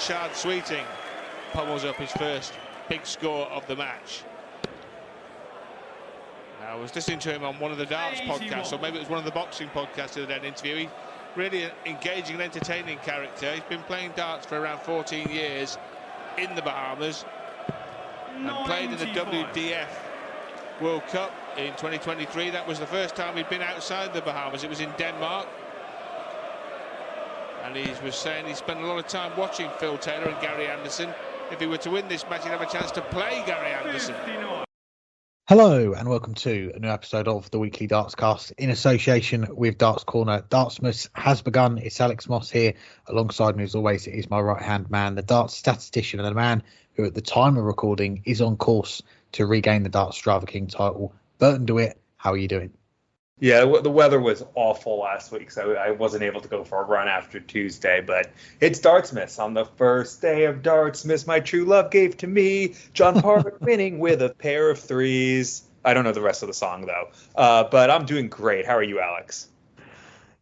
Rashad Sweeting pummels up his first big score of the match. Now, I was listening to him on one of the darts podcasts, or maybe it was one of the boxing podcasts the other day, an interview. He's really an engaging and entertaining character. He's been playing darts for around 14 years in the Bahamas and played in the WDF World Cup in 2023. That was the first time he'd been outside the Bahamas. It was in Denmark. And he was saying he spent a lot of time watching Phil Taylor and Gary Anderson. If he were to win this match, he'd have a chance to play Gary Anderson. Hello and welcome to a new episode of the weekly Dartscast in association with Darts Corner. Dartsmas has begun. It's Alex Moss here. Alongside me, as always, it is my right-hand man, the darts statistician and the man who at the time of recording is on course to regain the Darts Driver King title. Burton DeWitt, how are you doing? Yeah, the weather was awful last week, so I wasn't able to go for a run after Tuesday, but it's Dartsmas. On the first day of Dartsmas, my true love gave to me John Park winning with a pair of threes. I don't know the rest of the song, though, but I'm doing great. How are you, Alex?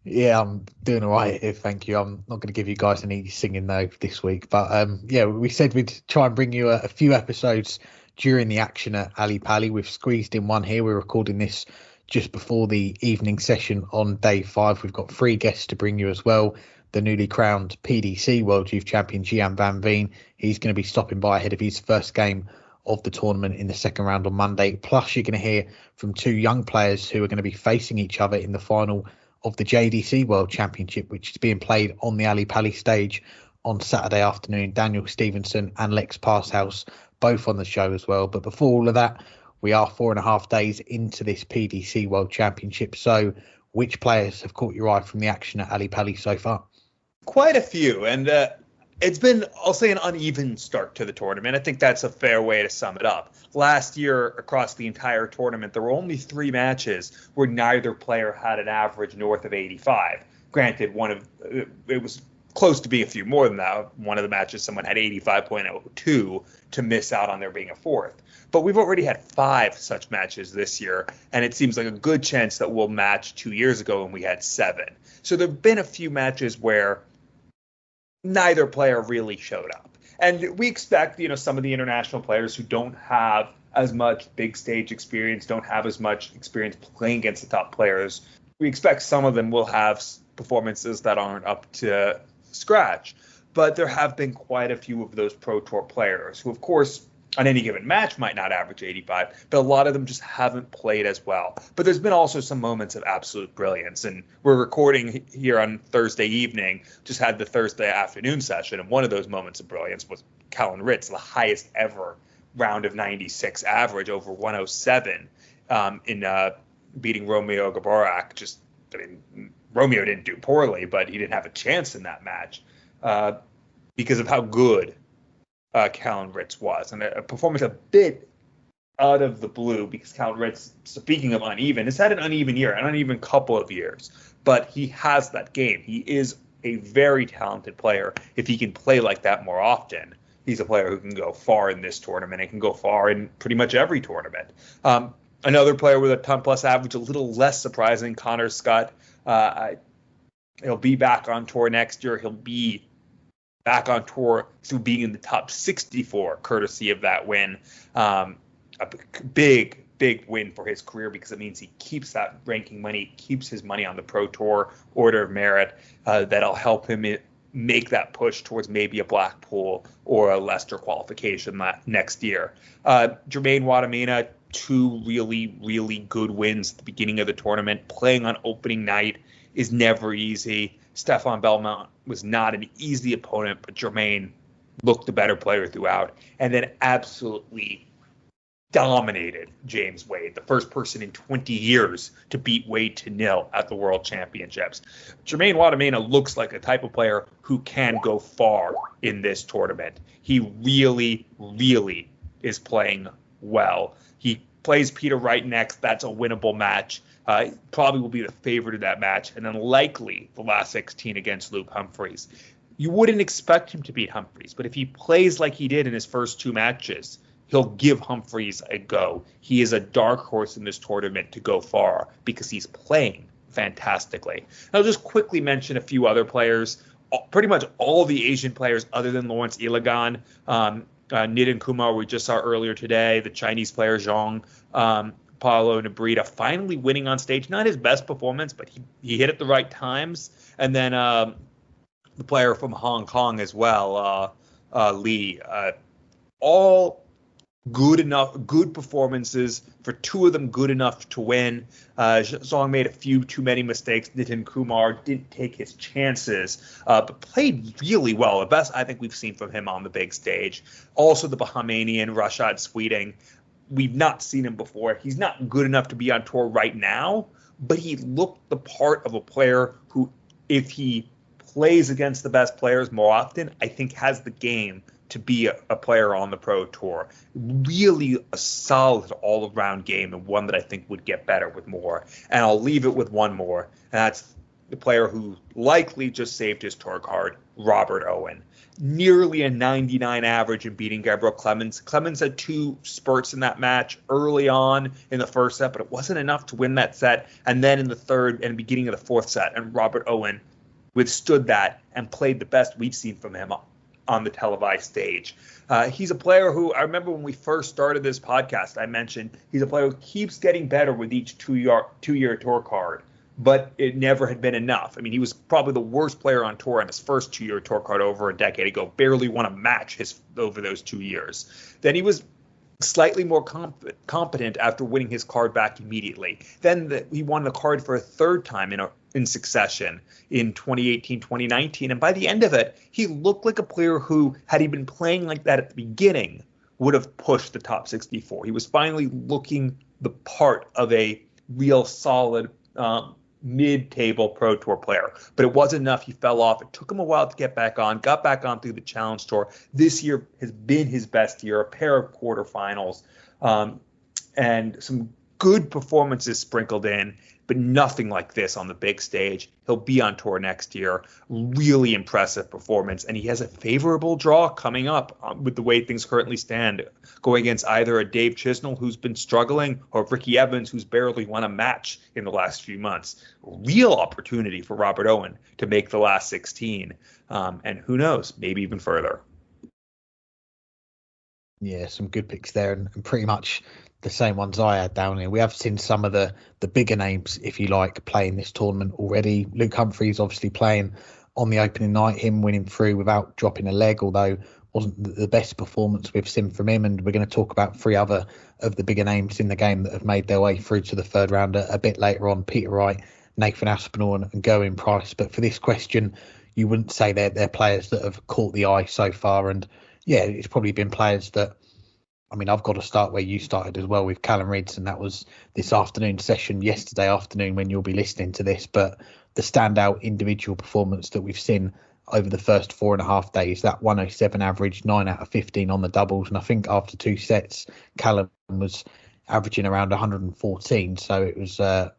Yeah, I'm doing all right here, thank you. I'm not going to give you guys any singing, though, this week, but yeah, we said we'd try and bring you a few episodes during the action at Ally Pally. We've squeezed in one here. We're recording this just before the evening session on day 5. We've got 3 guests to bring you as well. The newly crowned PDC World Youth Champion, Gian van Veen. He's going to be stopping by ahead of his first game of the tournament in the second round on Monday. Plus, you're going to hear from 2 young players who are going to be facing each other in the final of the JDC World Championship, which is being played on the Ally Pally stage on Saturday afternoon. Daniel Stephenson.and Lex Paeshuyse, both on the show as well. But before all of that, we are 4.5 days into this PDC World Championship. So which players have caught your eye from the action at Ally Pally so far? Quite a few. And it's been, I'll say, an uneven start to the tournament. I think that's a fair way to sum it up. Last year, across the entire tournament, there were only 3 matches where neither player had an average north of 85. Granted, it was close to being a few more than that. One of the matches, someone had 85.02 to miss out on there being a fourth. But we've already had 5 such matches this year, and it seems like a good chance that we'll match 2 years ago when we had 7. So there have been a few matches where neither player really showed up. And we expect, some of the international players who don't have as much big stage experience, don't have as much experience playing against the top players, we expect some of them will have performances that aren't up to scratch. But there have been quite a few of those Pro Tour players who, of course, on any given match might not average 85, but a lot of them just haven't played as well. But there's been also some moments of absolute brilliance, and we're recording here on Thursday evening, just had the Thursday afternoon session, and one of those moments of brilliance was Callan Ritz, the highest ever round of 96 average, over 107 in beating Romeo Gaborak. Romeo didn't do poorly, but he didn't have a chance in that match because of how good Callan Ritz was, and a performance a bit out of the blue because Callan Ritz, speaking of uneven, has had an uneven year, an uneven couple of years, but he has that game. He is a very talented player. If he can play like that more often, he's a player who can go far in this tournament and can go far in pretty much every tournament. Another player with a ton plus average, a little less surprising, Connor Scott. He'll be back on tour next year. He'll be back on tour through being in the top 64, courtesy of that win. A big win for his career because it means he keeps that ranking money, keeps his money on the Pro Tour Order of Merit. That'll help him make that push towards maybe a Blackpool or a Leicester qualification next year. Jermaine Wadamena, 2 really, really good wins at the beginning of the tournament. Playing on opening night is never easy. Stefan Belmont was not an easy opponent, but Jermaine looked the better player throughout, and then absolutely dominated James Wade, the first person in 20 years to beat Wade to 0 at the World Championships. Jermaine Wadamena looks like a type of player who can go far in this tournament. He really, really is playing well. He plays Peter Wright next. That's a winnable match. Probably will be the favorite of that match, and then likely the last 16 against Luke Humphreys. You wouldn't expect him to beat Humphreys, but if he plays like he did in his first 2 matches, he'll give Humphreys a go. He is a dark horse in this tournament to go far because he's playing fantastically. I'll just quickly mention a few other players. pretty much all the Asian players other than Lawrence Ilagan, Nitin Kumar, we just saw earlier today, the Chinese player Zhang, Paulo Nebrita, finally winning on stage. Not his best performance, but he hit at the right times. And then the player from Hong Kong as well, Lee, all good performances. For two of them, good enough to win. Zhang made a few too many mistakes. Nitin Kumar didn't take his chances, but played really well. The best I think we've seen from him on the big stage. Also the Bahmanian, Rashad Sweeting. We've not seen him before. He's not good enough to be on tour right now, but he looked the part of a player who, if he plays against the best players more often, I think has the game to be a player on the pro tour. Really a solid all-around game, and one that I think would get better with more. And I'll leave it with one more, and that's the player who likely just saved his tour card, Robert Owen. Nearly a 99 average in beating Gabriel Clemens. Clemens had two spurts in that match early on in the first set, but it wasn't enough to win that set. And then in the third and beginning of the fourth set, and Robert Owen withstood that and played the best we've seen from him on the televised stage. He's a player who, I remember when we first started this podcast, I mentioned he's a player who keeps getting better with each two-year tour card, but it never had been enough. I mean, he was probably the worst player on tour on his first two-year tour card over a decade ago, barely won a match over those 2 years. Then he was slightly more competent after winning his card back immediately. Then he won the card for a third time in succession in 2018, 2019. And by the end of it, he looked like a player who, had he been playing like that at the beginning, would have pushed the top 64. He was finally looking the part of a real solid mid-table Pro Tour player. But it wasn't enough. He fell off. It took him a while to get back on, got back on through the Challenge Tour. This year has been his best year, a pair of quarterfinals, and some good performances sprinkled in, but nothing like this on the big stage. He'll be on tour next year. Really impressive performance, and he has a favorable draw coming up with the way things currently stand, going against either a Dave Chisnell, who's been struggling, or Ricky Evans, who's barely won a match in the last few months. Real opportunity for Robert Owen to make the last 16, and who knows, maybe even further. Yeah, some good picks there, and pretty much the same ones I had down here. We have seen some of the bigger names, if you like, playing this tournament already. Luke Humphries obviously playing on the opening night, him winning through without dropping a leg, although wasn't the best performance we've seen from him. And we're going to talk about three other of the bigger names in the game that have made their way through to the third round a bit later on: Peter Wright, Nathan Aspinall and Gerwyn Price. But for this question, you wouldn't say they're players that have caught the eye so far. And yeah, it's probably been players that, I mean, I've got to start where you started as well with Callum Reeds, and that was this afternoon session, yesterday afternoon when you'll be listening to this. But the standout individual performance that we've seen over the first 4.5 days, that 107 average, 9 out of 15 on the doubles. And I think after two sets, Callum was averaging around 114. So it was, a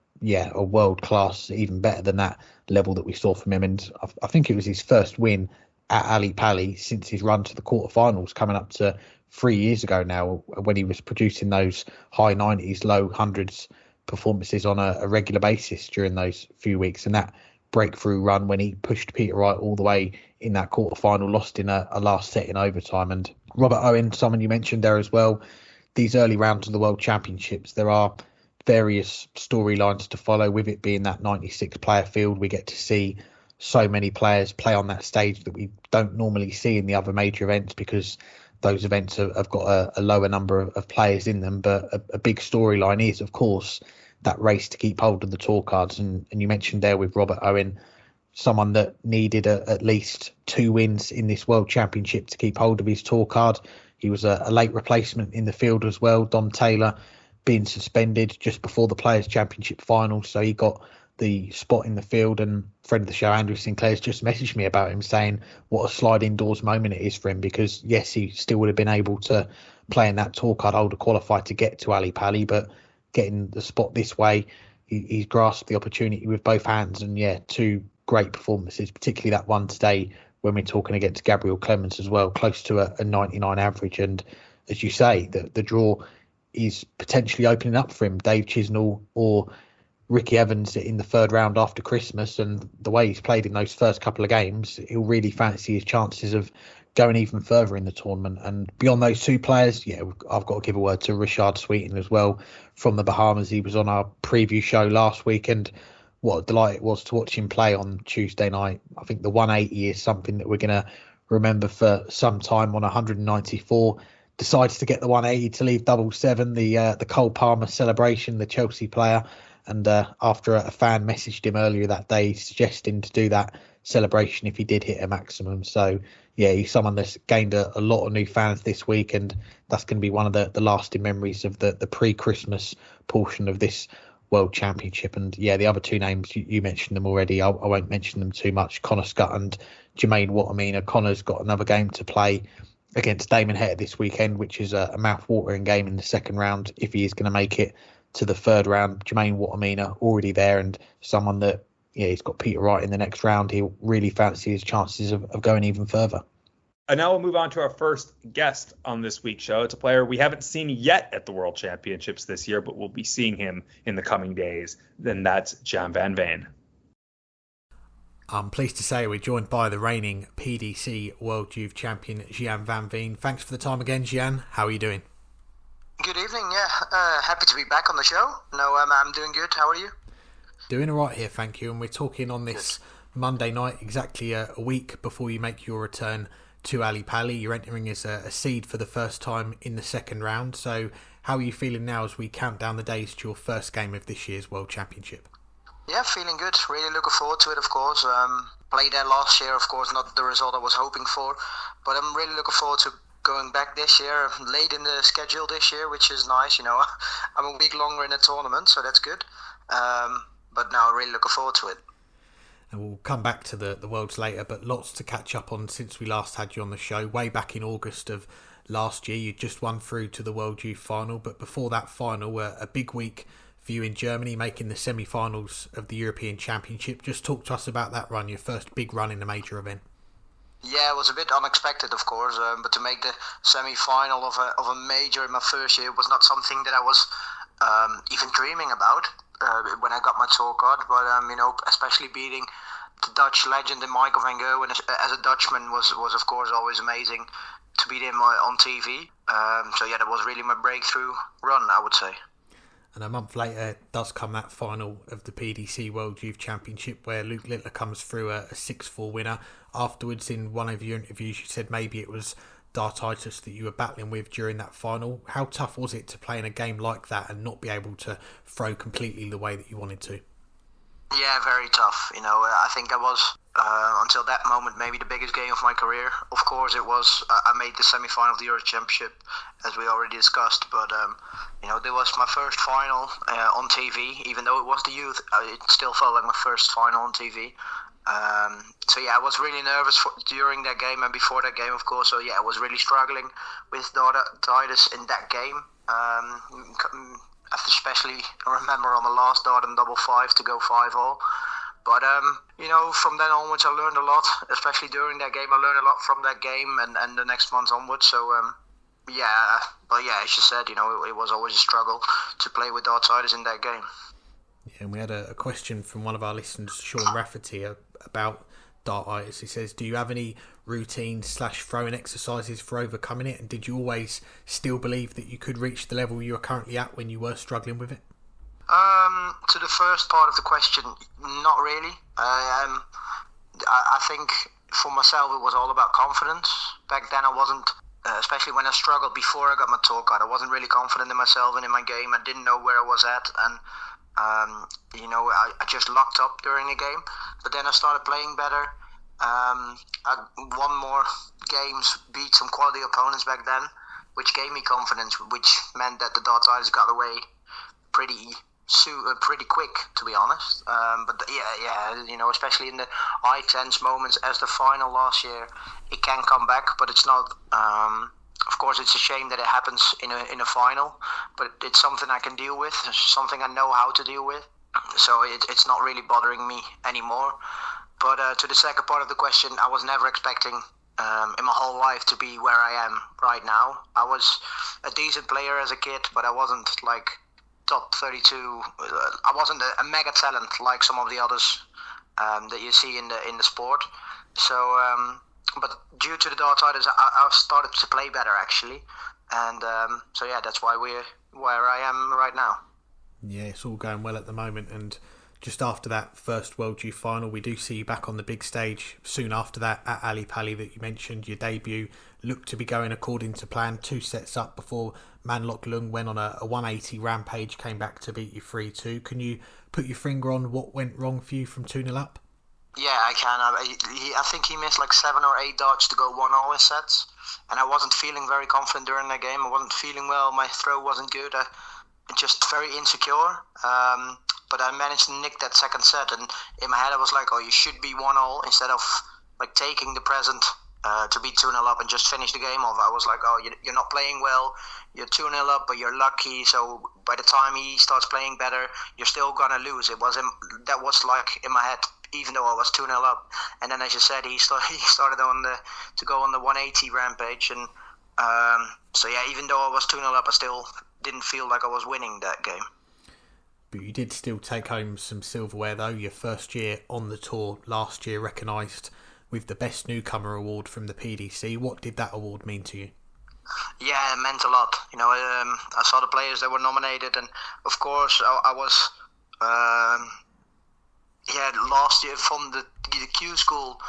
world class, even better than that level that we saw from him. And I think it was his first win at Ally Pally since his run to the quarterfinals, coming up to 3 years ago now, when he was producing those high 90s, low hundreds performances on a regular basis during those few weeks. And that breakthrough run when he pushed Peter Wright all the way in that quarterfinal, lost in a last set in overtime. And Robert Owen, someone you mentioned there as well, these early rounds of the World Championships, there are various storylines to follow. With it being that 96 player field, we get to see so many players play on that stage that we don't normally see in the other major events, because those events have got a lower number of players in them. But a big storyline is, of course, that race to keep hold of the tour cards. And you mentioned there with Robert Owen, someone that needed at least 2 wins in this World Championship to keep hold of his tour card. He was a late replacement in the field as well, Dom Taylor being suspended just before the Players' Championship final. So he got the spot in the field, and friend of the show Andrew Sinclair's just messaged me about him saying what a sliding doors moment it is for him, because yes, he still would have been able to play in that tour card holder qualify to get to Ally Pally, but getting the spot this way, he's grasped the opportunity with both hands. And yeah, 2 great performances, particularly that one today when we're talking against Gabriel Clemens as well, close to a 99 average. And as you say, the draw is potentially opening up for him. Dave Chisnell or Ricky Evans in the third round after Christmas, and the way he's played in those first couple of games, he'll really fancy his chances of going even further in the tournament. And beyond those two players, I've got to give a word to Richard Sweeting as well from the Bahamas. He was on our preview show last week, and what a delight it was to watch him play on Tuesday night. I think the 180 is something that we're going to remember for some time. On 194, decides to get the 180 to leave 7-7, the Cole Palmer celebration, the Chelsea player. And after a fan messaged him earlier that day suggesting to do that celebration if he did hit a maximum. So, he's someone that's gained a lot of new fans this week, and that's going to be one of the lasting memories of the pre-Christmas portion of this World Championship. And, the other two names, you mentioned them already. I won't mention them too much. Connor Scott and Jermaine Wattamina. Connor's got another game to play against Damon Hett this weekend, which is a mouth-watering game in the second round if he is going to make it to the third round. Jermaine Wattamina already there, and someone that he's got Peter Wright in the next round. He'll really fancy his chances of going even further. And now we'll move on to our first guest on this week's show. It's a player we haven't seen yet at the World Championships this year, but we'll be seeing him in the coming days. Then that's Gian van Veen. I'm pleased to say we're joined by the reigning PDC World Youth Champion, Gian van Veen. Thanks for the time again, Gian. How are you doing? Good evening, happy to be back on the show. No, I'm doing good. How are you? Doing all right here, thank you. And we're talking on this Monday night, exactly a week before you make your return to Ally Pally. You're entering as a seed for the first time in the second round. So how are you feeling now as we count down the days to your first game of this year's World Championship? Yeah, feeling good. Really looking forward to it, of course. Played there last year, of course, not the result I was hoping for. But I'm really looking forward to going back this year, late in the schedule this year, which is nice. I'm a week longer in the tournament, so that's good. But now I'm really looking forward to it. And we'll come back to the Worlds later, but lots to catch up on since we last had you on the show. Way back in August of last year, you just won through to the World Youth Final, but before that final, a big week for you in Germany, making the semi-finals of the European Championship. Just talk to us about that run, your first big run in a major event. Yeah, it was a bit unexpected, of course, but to make the semi-final of a major in my first year was not something that I was even dreaming about when I got my tour card. But especially beating the Dutch legend and Michael van Gerwen as a Dutchman was of course always amazing to beat him on TV. That was really my breakthrough run, I would say. And a month later does come that final of the PDC World Youth Championship where Luke Littler comes through a 6-4 winner. Afterwards, in one of your interviews, you said maybe it was dartitis that you were battling with during that final. How tough was it to play in a game like that and not be able to throw completely the way that you wanted to? Yeah, very tough. I think I was, until that moment, maybe the biggest game of my career. Of course, it was. I made the semi-final of the Euro Championship, as we already discussed. But, there was my first final on TV. Even though it was the youth, it still felt like my first final on TV. I was really nervous during that game and before that game, of course. So, I was really struggling with dartitis in that game. Especially, I remember on the last dart and double 5 to go 5-all. But, from then onwards, I learned a lot, especially during that game. I learned a lot from that game and the next months onwards. So, as you said, it was always a struggle to play with dartitis in that game. Yeah, and we had a question from one of our listeners, Sean Rafferty, about dartitis. He says, do you have any routine/throwing exercises for overcoming it? And did you always still believe that you could reach the level you are currently at when you were struggling with it? To the first part of the question, not really. I think for myself it was all about confidence. Back then I wasn't, especially when I struggled before I got my tour card, I wasn't really confident in myself and in my game. I didn't know where I was at, and I just locked up during the game. But then I started playing better. I won more games, beat some quality opponents back then, which gave me confidence, which meant that the dartitis got away pretty quick, to be honest. Especially in the high tense moments as the final last year, it can come back, but it's not. Of course, it's a shame that it happens in a final, but it's something I can deal with, something I know how to deal with. So it's not really bothering me anymore. But to the second part of the question, I was never expecting in my whole life to be where I am right now. I was a decent player as a kid, but I wasn't like top 32. I wasn't a mega talent like some of the others that you see in the sport. So, but due to the dartitis, I started to play better actually, and so yeah, that's why we're where I am right now. Yeah, it's all going well at the moment, and just after that first World Youth final, we do see you back on the big stage soon after that at Ally Pally that you mentioned. Your debut looked to be going according to plan, 2 sets up before Manlock Lung went on a 180 rampage, came back to beat you 3-2. Can you put your finger on what went wrong for you from 2-0 up? Yeah, I can. I think he missed like 7 or 8 darts to go 1-0 in sets, and I wasn't feeling very confident during the game. I wasn't feeling well. My throw wasn't good. Just very insecure. But I managed to nick that second set, and in my head I was like, oh, you should be 1-0 instead of like taking the present to be 2-0 up and just finish the game off. I was like, oh, you're not playing well. You're 2-0 up, but you're lucky. So by the time he starts playing better, you're still gonna lose. That was like in my head, even though I was 2-0 up. And then, as you said, he started to go on the 180 rampage, and so yeah, even though I was 2-0 up, I still didn't feel like I was winning that game. But you did still take home some silverware though. Your first year on the tour last year, recognised with the Best Newcomer award from the PDC. What did that award mean to you? Yeah, it meant a lot. I saw the players that were nominated, and of course I was last year from the Q school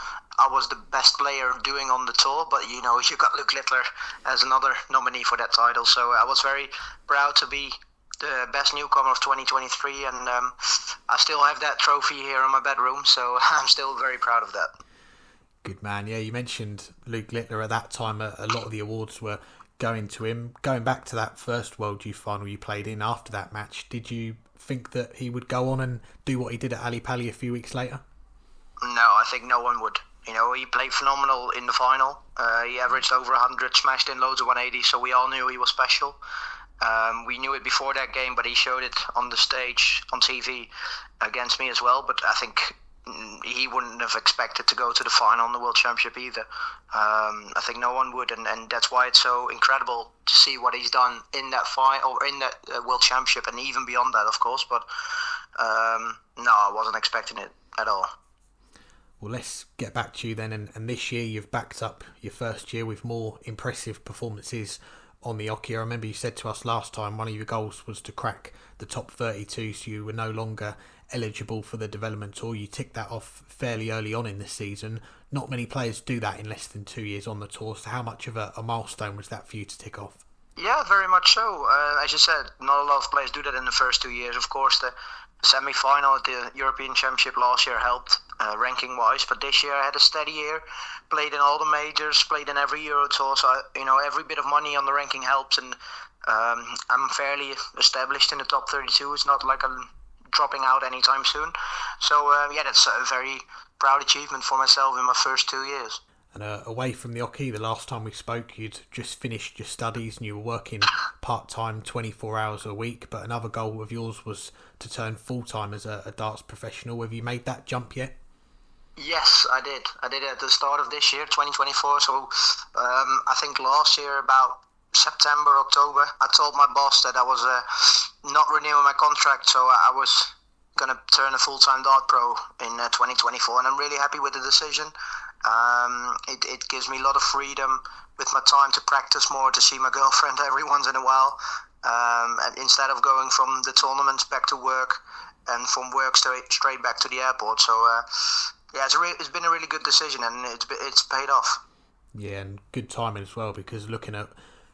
I was the best player doing on the tour, but you got Luke Littler as another nominee for that title, so I was very proud to be the best newcomer of 2023, and I still have that trophy here in my bedroom, so I'm still very proud of that. Good man. Yeah, you mentioned Luke Littler. At that time, a lot of the awards were going to him. Going back to that first World Youth final you played in, after that match, did you think that he would go on and do what he did at Ally Pally a few weeks later? No, I think no one would. He played phenomenal in the final. He averaged over 100, smashed in loads of 180, so we all knew he was special. We knew it before that game, but he showed it on the stage, on TV, against me as well. But I think he wouldn't have expected to go to the final in the World Championship either. I think no one would, and that's why it's so incredible to see what he's done in that final, or in that World Championship, and even beyond that, of course. But no, I wasn't expecting it at all. Well, let's get back to you then. And this year you've backed up your first year with more impressive performances on the Oki. I remember you said to us last time one of your goals was to crack the top 32, so you were no longer eligible for the development tour. You ticked that off fairly early on in the season. Not many players do that in less than 2 years on the tour, so how much of a milestone was that for you to tick off? Yeah, very much so. As you said, not a lot of players do that in the first 2 years. Of course, the semi-final at the European Championship last year helped ranking-wise, but this year I had a steady year, played in all the majors, played in every Euro Tour, so every bit of money on the ranking helps, and I'm fairly established in the top 32. It's not like I'm dropping out anytime soon. So that's a very proud achievement for myself in my first 2 years. And away from the Oki, the last time we spoke, you'd just finished your studies and you were working part-time, 24 hours a week, but another goal of yours was to turn full-time as a darts professional. Have you made that jump yet? Yes, I did. I did it at the start of this year, 2024. So I think last year, about September, October, I told my boss that I was not renewing my contract, so I was going to turn a full-time dart pro in 2024, and I'm really happy with the decision. It gives me a lot of freedom with my time to practice more, to see my girlfriend every once in a while, and instead of going from the tournaments back to work and from work straight back to the airport. So it's been a really good decision, and it's paid off. Yeah, and good timing as well, because looking at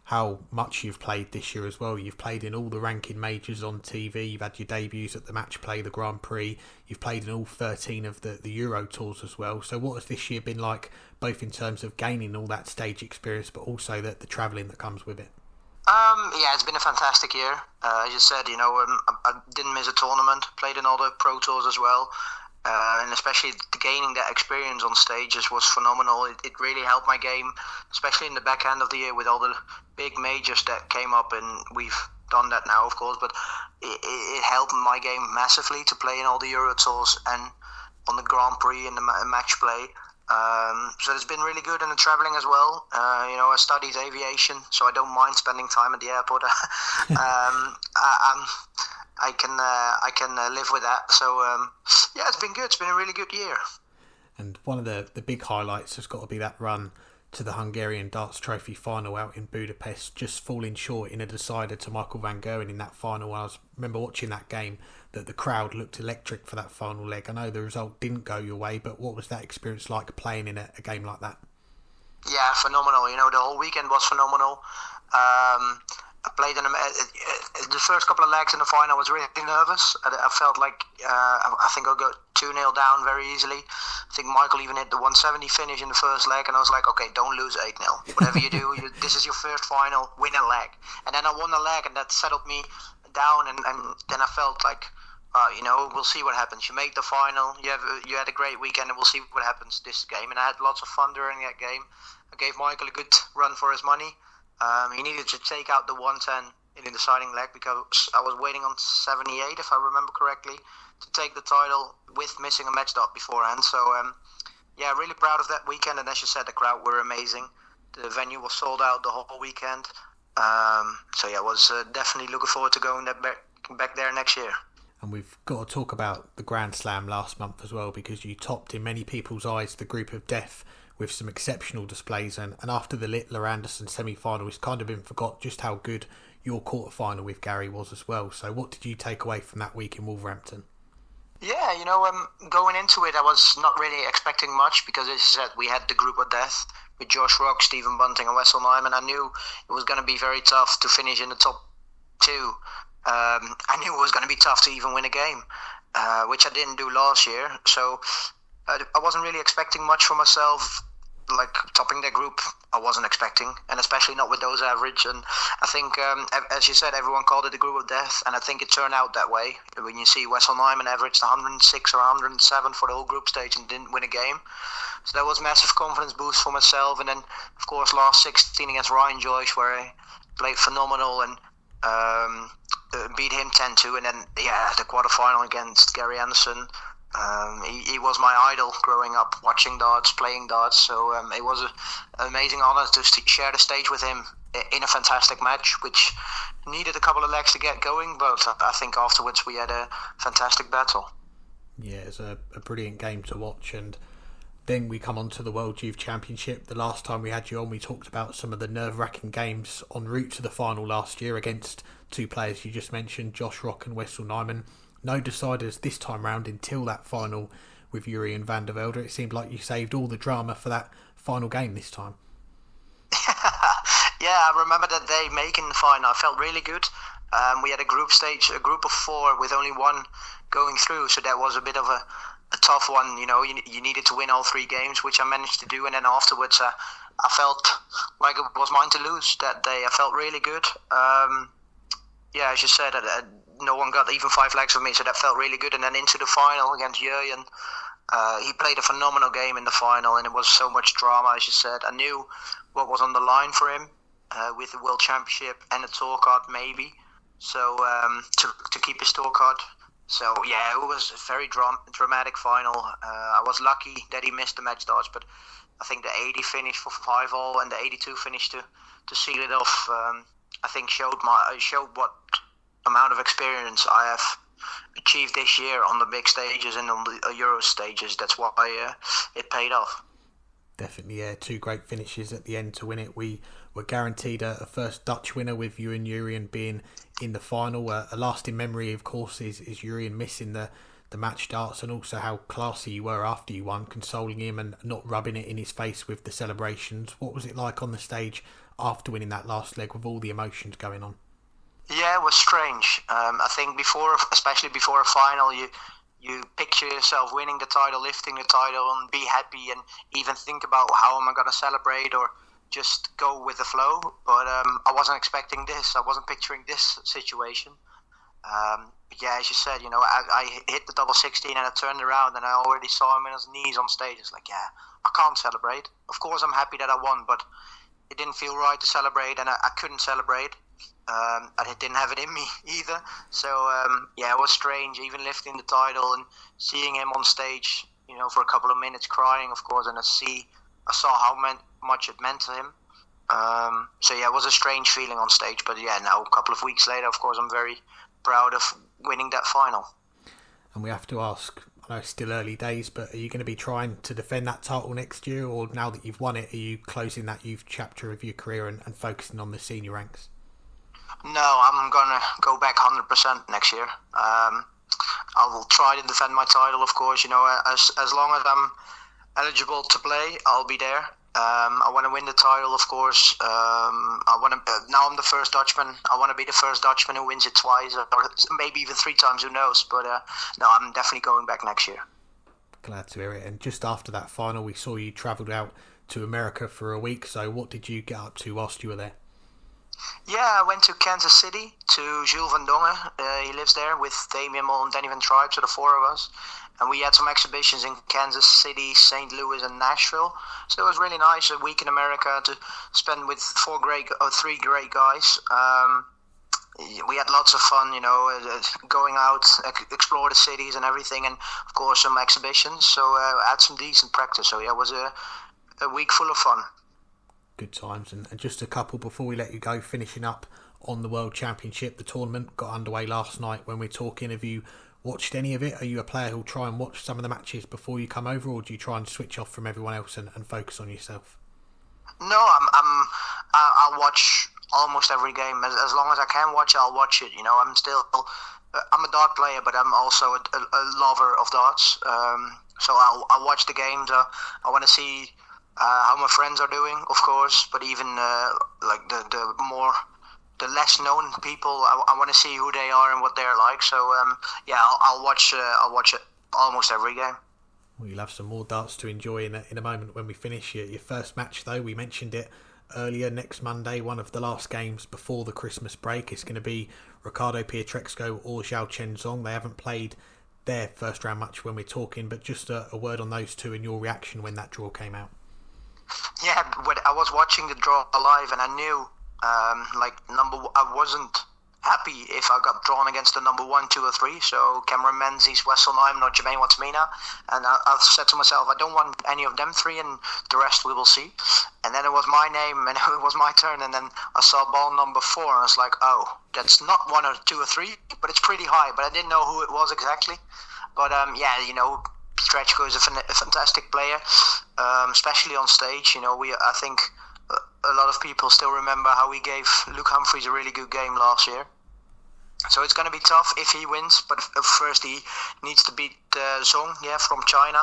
how much you've played this year as well. You've played in all the ranking majors on TV. You've had your debuts at the Match Play, the Grand Prix. You've played in all 13 of the Euro Tours as well. So what has this year been like, both in terms of gaining all that stage experience, but also the travelling that comes with it? It's been a fantastic year. As you said, I didn't miss a tournament. Played in all the Pro Tours as well. And especially gaining that experience on stages was phenomenal. It really helped my game, especially in the back end of the year with all the big majors that came up, and we've done that now, of course, but it helped my game massively to play in all the Euro Tours and on the Grand Prix and the Match Play. So it's been really good, and the travelling as well. I studied aviation, so I don't mind spending time at the airport. I can live with that. So yeah, it's been good. It's been a really good year. And one of the big highlights has got to be that run to the Hungarian Darts Trophy final out in Budapest, just falling short in a decider to Michael van Gerwen in that final. I remember watching that game, that the crowd looked electric for that final leg. I know the result didn't go your way, but what was that experience like playing in a game like that? Yeah, phenomenal. You know, the whole weekend was phenomenal. I played in the first couple of legs in the final. I was really nervous. I felt like I think I'll go 2-0 down very easily. I think Michael even hit the 170 finish in the first leg, and I was like, okay, don't lose 8-0. Whatever you do, this is your first final, win a leg. And then I won a leg, and that settled me down, and then I felt like, you know, we'll see what happens. You make the final, you had a great weekend, and we'll see what happens this game. And I had lots of fun during that game. I gave Michael a good run for his money. He needed to take out the 110 in the deciding leg because I was waiting on 78, if I remember correctly, to take the title with missing a match dot beforehand. So, yeah, really proud of that weekend. And as you said, the crowd were amazing. The venue was sold out the whole weekend. So, yeah, I was definitely looking forward to going back there next year. And we've got to talk about the Grand Slam last month as well, because you topped, in many people's eyes, the group of death with some exceptional displays, and after the Littler Anderson semi-final, it's kind of been forgot just how good your quarter-final with Gary was as well. So what did you take away from that week in Wolverhampton? Yeah, you know, going into it, I was not really expecting much because, as you said, we had the group of death with Josh Rock, Stephen Bunting and Wessel Nyman. I knew it was going to be very tough to finish in the top two. I knew it was going to be tough to even win a game, which I didn't do last year. So I wasn't really expecting much for myself. Like topping their group, I wasn't expecting, and especially not with those average. And I think, as you said, everyone called it the group of death, and I think it turned out that way. When you see Wessel Nyman averaged 106 or 107 for the whole group stage and didn't win a game, so that was a massive confidence boost for myself. And then, of course, last 16 against Ryan Joyce, where I played phenomenal and beat him 10-2, and then the quarterfinal against Gary Anderson. He was my idol growing up, watching darts, playing darts. So it was an amazing honor to share the stage with him in a fantastic match, which needed a couple of legs to get going. But I think afterwards we had a fantastic battle. Yeah, it's a brilliant game to watch. And then we come on to the World Youth Championship. The last time we had you on, we talked about some of the nerve-wracking games en route to the final last year against two players you just mentioned, Josh Rock and Wessel Nyman. No deciders this time round until that final with Gerwyn van der Velde. It seemed like you saved all the drama for that final game this time. Yeah, I remember that day making the final. I felt really good. We had a group stage, a group of 4 with only one going through, so that was a bit of a tough one. You know, you needed to win all 3 games, which I managed to do, and then afterwards I felt like it was mine to lose that day. I felt really good. Yeah, as you said, no one got even 5 legs of me, so that felt really good. And then into the final against Gerwyn, he played a phenomenal game in the final, and it was so much drama, as you said. I knew what was on the line for him with the World Championship and a tour card, maybe. So to keep his tour card. So yeah, it was a very dramatic final. I was lucky that he missed the match darts, but I think the 80 finish for 5-all and the 82 finish to seal it off, I think showed what amount of experience I have achieved this year on the big stages and on the Euro stages. That's why it paid off. Definitely, yeah. 2 great finishes at the end to win it. We were guaranteed a first Dutch winner with you and Gerwyn being in the final. A lasting memory, of course, is Gerwyn missing the match darts, and also how classy you were after you won, consoling him and not rubbing it in his face with the celebrations. What was it like on the stage after winning that last leg with all the emotions going on? Yeah, it was strange. I think especially before a final, you picture yourself winning the title, lifting the title, and be happy, and even think about how am I going to celebrate or just go with the flow. But I wasn't expecting this. I wasn't picturing this situation. But yeah, as you said, you know, I hit the double 16 and I turned around and I already saw him on his knees on stage. It's like, yeah, I can't celebrate. Of course, I'm happy that I won, but it didn't feel right to celebrate, and I couldn't celebrate. I didn't have it in me either. So, yeah, it was strange, even lifting the title and seeing him on stage, you know, for a couple of minutes crying, of course, and I saw how much it meant to him. So, yeah, it was a strange feeling on stage. But, yeah, now a couple of weeks later, of course, I'm very proud of winning that final. And we have to ask, I know it's still early days, but are you going to be trying to defend that title next year, or now that you've won it, are you closing that youth chapter of your career and focusing on the senior ranks? No, I'm going to go back 100% next year. I will try to defend my title, of course. You know, as long as I'm eligible to play, I'll be there. I want to win the title, of course. Now I'm the first Dutchman. I want to be the first Dutchman who wins it twice, or maybe even 3 times. Who knows? But no, I'm definitely going back next year. Glad to hear it. And just after that final, we saw you travelled out to America for a week. So what did you get up to whilst you were there? Yeah, I went to Kansas City to Jules van Dongen. He lives there with Damien Mol and Danny Van Tribe, so the 4 of us. And we had some exhibitions in Kansas City, St. Louis, and Nashville. So it was really nice, a week in America to spend with 3 great guys. We had lots of fun, you know, going out, explore the cities and everything, and of course some exhibitions. So I had some decent practice. So yeah, it was a week full of fun. Good times. And just a couple before we let you go, finishing up on the World Championship. The tournament got underway last night when we're talking. Have you watched any of it? Are you a player who'll try and watch some of the matches before you come over, or do you try and switch off from everyone else and focus on yourself? No, I'll watch almost every game. As long as I can watch it, I'll watch it. You know, I'm a dart player, but I'm also a lover of darts. So I'll watch the games. I want to see how my friends are doing, of course, but even like the less known people, I want to see who they are and what they're like. So yeah, I'll watch it almost every game. Well, you'll have some more darts to enjoy in a moment when we finish your first match, though. We mentioned it earlier, next Monday, one of the last games before the Christmas break. It's going to be Ricardo Pietrexco or Zhao Chenzong. They haven't played their first round match when we're talking, but just a word on those two and your reaction when that draw came out. Yeah, I was watching the draw live, and I knew I wasn't happy if I got drawn against the number 1, 2, or 3. So Cameron Menzies, Wessel Nyman, or Jermaine Watmina, and I've said to myself, I don't want any of them 3, and the rest we will see. And then it was my name, and it was my turn, and then I saw ball number 4, and I was like, oh, that's not 1 or 2 or 3, but it's pretty high. But I didn't know who it was exactly. But yeah, you know, Pietrexco is a fantastic player, especially on stage. You know, I think a lot of people still remember how we gave Luke Humphries a really good game last year. So it's going to be tough if he wins, but first he needs to beat Zhong, from China.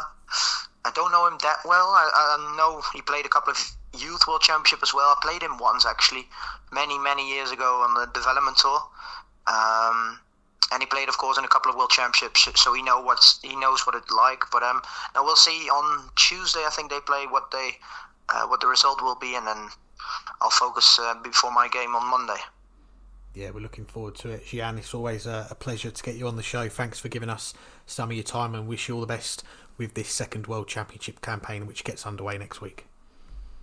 I don't know him that well. I know he played a couple of Youth World Championship as well. I played him once, actually, many years ago on the development tour. And he played, of course, in a couple of World Championships, so he knows what it's like. But now we'll see on Tuesday. I think they play what the result will be, and then I'll focus before my game on Monday. Yeah, we're looking forward to it. Gian, it's always a pleasure to get you on the show. Thanks for giving us some of your time, and wish you all the best with this second World Championship campaign, which gets underway next week.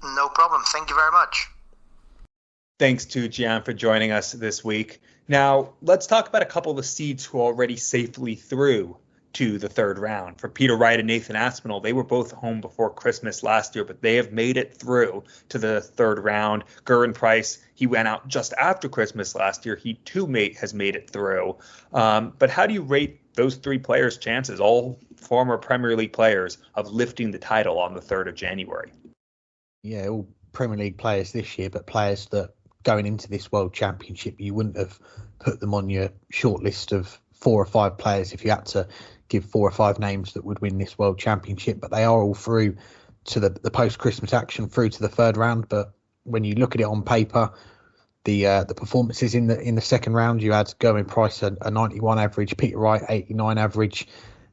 No problem. Thank you very much. Thanks to Gian for joining us this week. Now, let's talk about a couple of the seeds who are already safely through to the third round. For Peter Wright and Nathan Aspinall, they were both home before Christmas last year, but they have made it through to the third round. Gerwyn Price, he went out just after Christmas last year. He too has made it through. But how do you rate those 3 players' chances, all former Premier League players, of lifting the title on the 3rd of January? Yeah, all Premier League players this year, but players that going into this World Championship, you wouldn't have put them on your short list of 4 or 5 players if you had to give 4 or 5 names that would win this World Championship. But they are all through to the post-Christmas action, through to the third round. But when you look at it on paper, the performances in the second round, you had Gerwyn Price a 91 average, Peter Wright 89 average,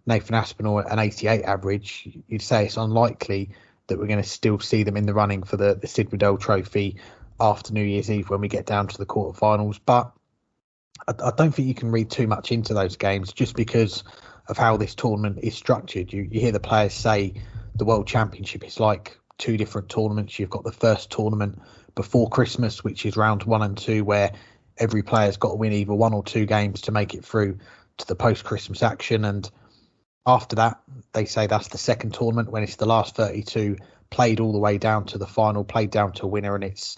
Nathan Aspinall an 88 average. You'd say it's unlikely that we're going to still see them in the running for the Sid Waddell Trophy after New Year's Eve when we get down to the quarterfinals. But I don't think you can read too much into those games just because of how this tournament is structured. You hear the players say the World Championship is like 2 different tournaments. You've got the first tournament before Christmas, which is round 1 and 2, where every player's got to win either 1 or 2 games to make it through to the post-Christmas action. And after that, they say that's the second tournament, when it's the last 32 played all the way down to the final, played down to a winner, and it's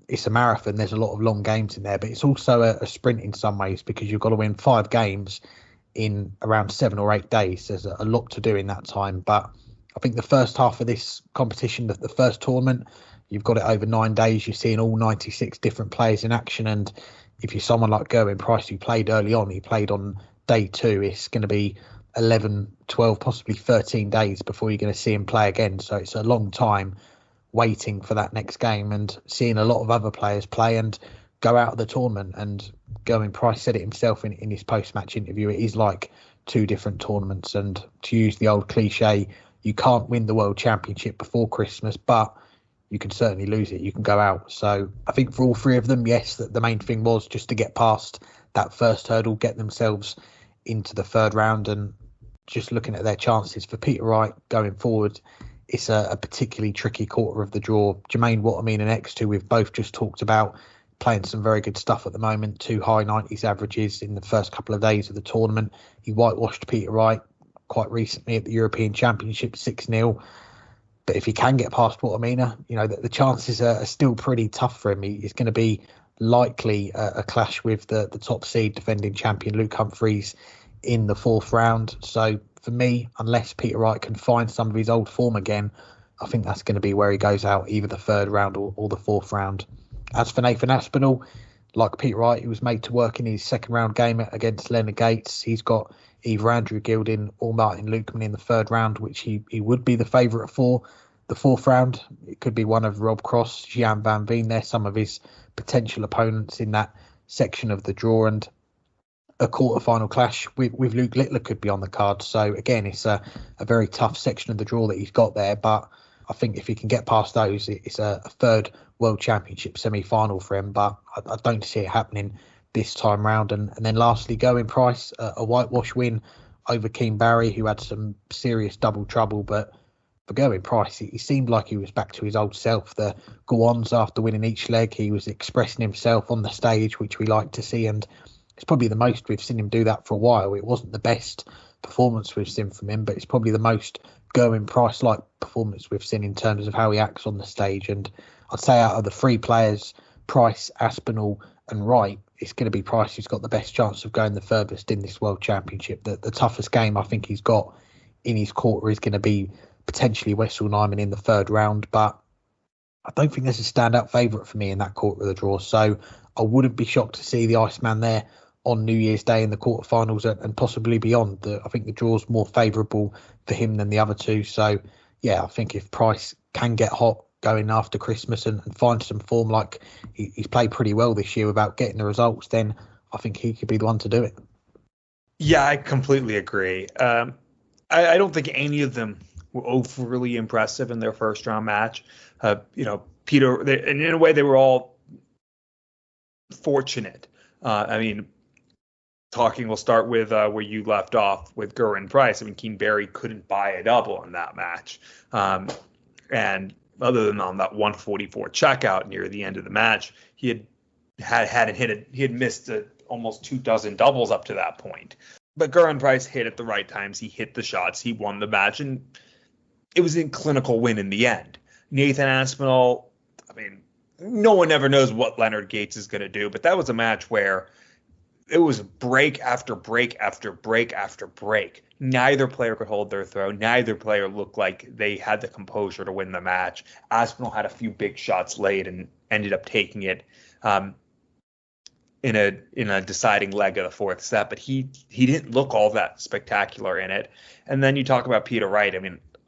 it's a marathon. There's a lot of long games in there, but it's also a sprint in some ways, because you've got to win 5 games in around 7 or 8 days. There's a lot to do in that time. But I think the first half of this competition, the first tournament, you've got it over 9 days. You're seeing all 96 different players in action. And if you're someone like Gerwyn Price, who played early on, he played on day 2, it's going to be 11, 12, possibly 13 days before you're going to see him play again. So it's a long time waiting for that next game, and seeing a lot of other players play and go out of the tournament. And Gerwyn Price said it himself in his post-match interview, it is like 2 different tournaments. And to use the old cliche, you can't win the World Championship before Christmas, but you can certainly lose it. You can go out. So I think for all 3 of them, yes, that the main thing was just to get past that first hurdle, get themselves into the 3rd round. And just looking at their chances for Peter Wright going forward, it's a particularly tricky quarter of the draw. Jermaine Watermean and X2, we've both just talked about, playing some very good stuff at the moment. 2 high 90s averages in the first couple of days of the tournament. He whitewashed Peter Wright quite recently at the European Championship 6-0. But if he can get past Watermean, the chances are still pretty tough for him. He's going to be likely a clash with the top seed defending champion Luke Humphreys in the 4th round. So for me, unless Peter Wright can find some of his old form again, I think that's going to be where he goes out, either the 3rd round or the 4th round. As for Nathan Aspinall, like Peter Wright, he was made to work in his 2nd round game against Leonard Gates. He's got either Andrew Gilding or Martin Lukeman in the 3rd round, which he would be the favourite for. The 4th round, it could be one of Rob Cross, Gian van Veen. They're some of his potential opponents in that section of the draw. And a quarter-final clash with Luke Littler could be on the card. So again, it's a very tough section of the draw that he's got there. But I think if he can get past those, it's a 3rd World Championship semi-final for him. But I don't see it happening this time round. And then lastly, Gerwyn Price, a whitewash win over Keane Barry, who had some serious double trouble. But for Gerwyn Price, he seemed like he was back to his old self. The go-ons after winning each leg, he was expressing himself on the stage, which we like to see. And it's probably the most we've seen him do that for a while. It wasn't the best performance we've seen from him, but it's probably the most Gerwyn Price-like performance we've seen in terms of how he acts on the stage. And I'd say out of the 3 players, Price, Aspinall and Wright, it's going to be Price who's got the best chance of going the furthest in this World Championship. The toughest game I think he's got in his quarter is going to be potentially Wessel Nyman in the 3rd round, but I don't think there's a standout favourite for me in that quarter of the draw. So I wouldn't be shocked to see the Iceman there on New Year's Day in the quarterfinals and possibly beyond. I think the draw's more favourable for him than the other 2. So yeah, I think if Price can get hot going after Christmas and find some form, like he's played pretty well this year without getting the results, then I think he could be the one to do it. Yeah, I completely agree. I don't think any of them were overly impressive in their 1st round match. Peter, and in a way, they were all fortunate. We'll start with where you left off with Gerwyn Price. Keane Barry couldn't buy a double in that match. And other than on that 144 checkout near the end of the match, he had missed almost 2 dozen doubles up to that point. But Gerwyn Price hit at the right times. He hit the shots. He won the match, and it was a clinical win in the end. Nathan Aspinall, no one ever knows what Leonard Gates is going to do, but that was a match where it was break after break after break after break. Neither player could hold their throw. Neither player looked like they had the composure to win the match. Aspinall had a few big shots late and ended up taking it in a deciding leg of the 4th set, but he didn't look all that spectacular in it. And then you talk about Peter Wright.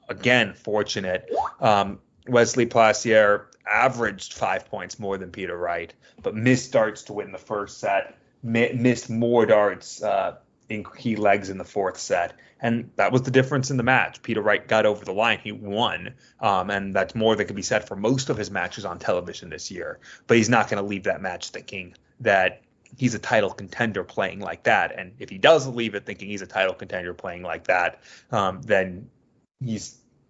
Again, fortunate. Wesley Placier averaged 5 points more than Peter Wright, but missed darts to win the 1st set, missed more darts in key legs in the 4th set. And that was the difference in the match. Peter Wright got over the line. He won. And that's more than could be said for most of his matches on television this year. But he's not going to leave that match thinking that he's a title contender playing like that. And if he does leave it thinking he's a title contender playing like that, then he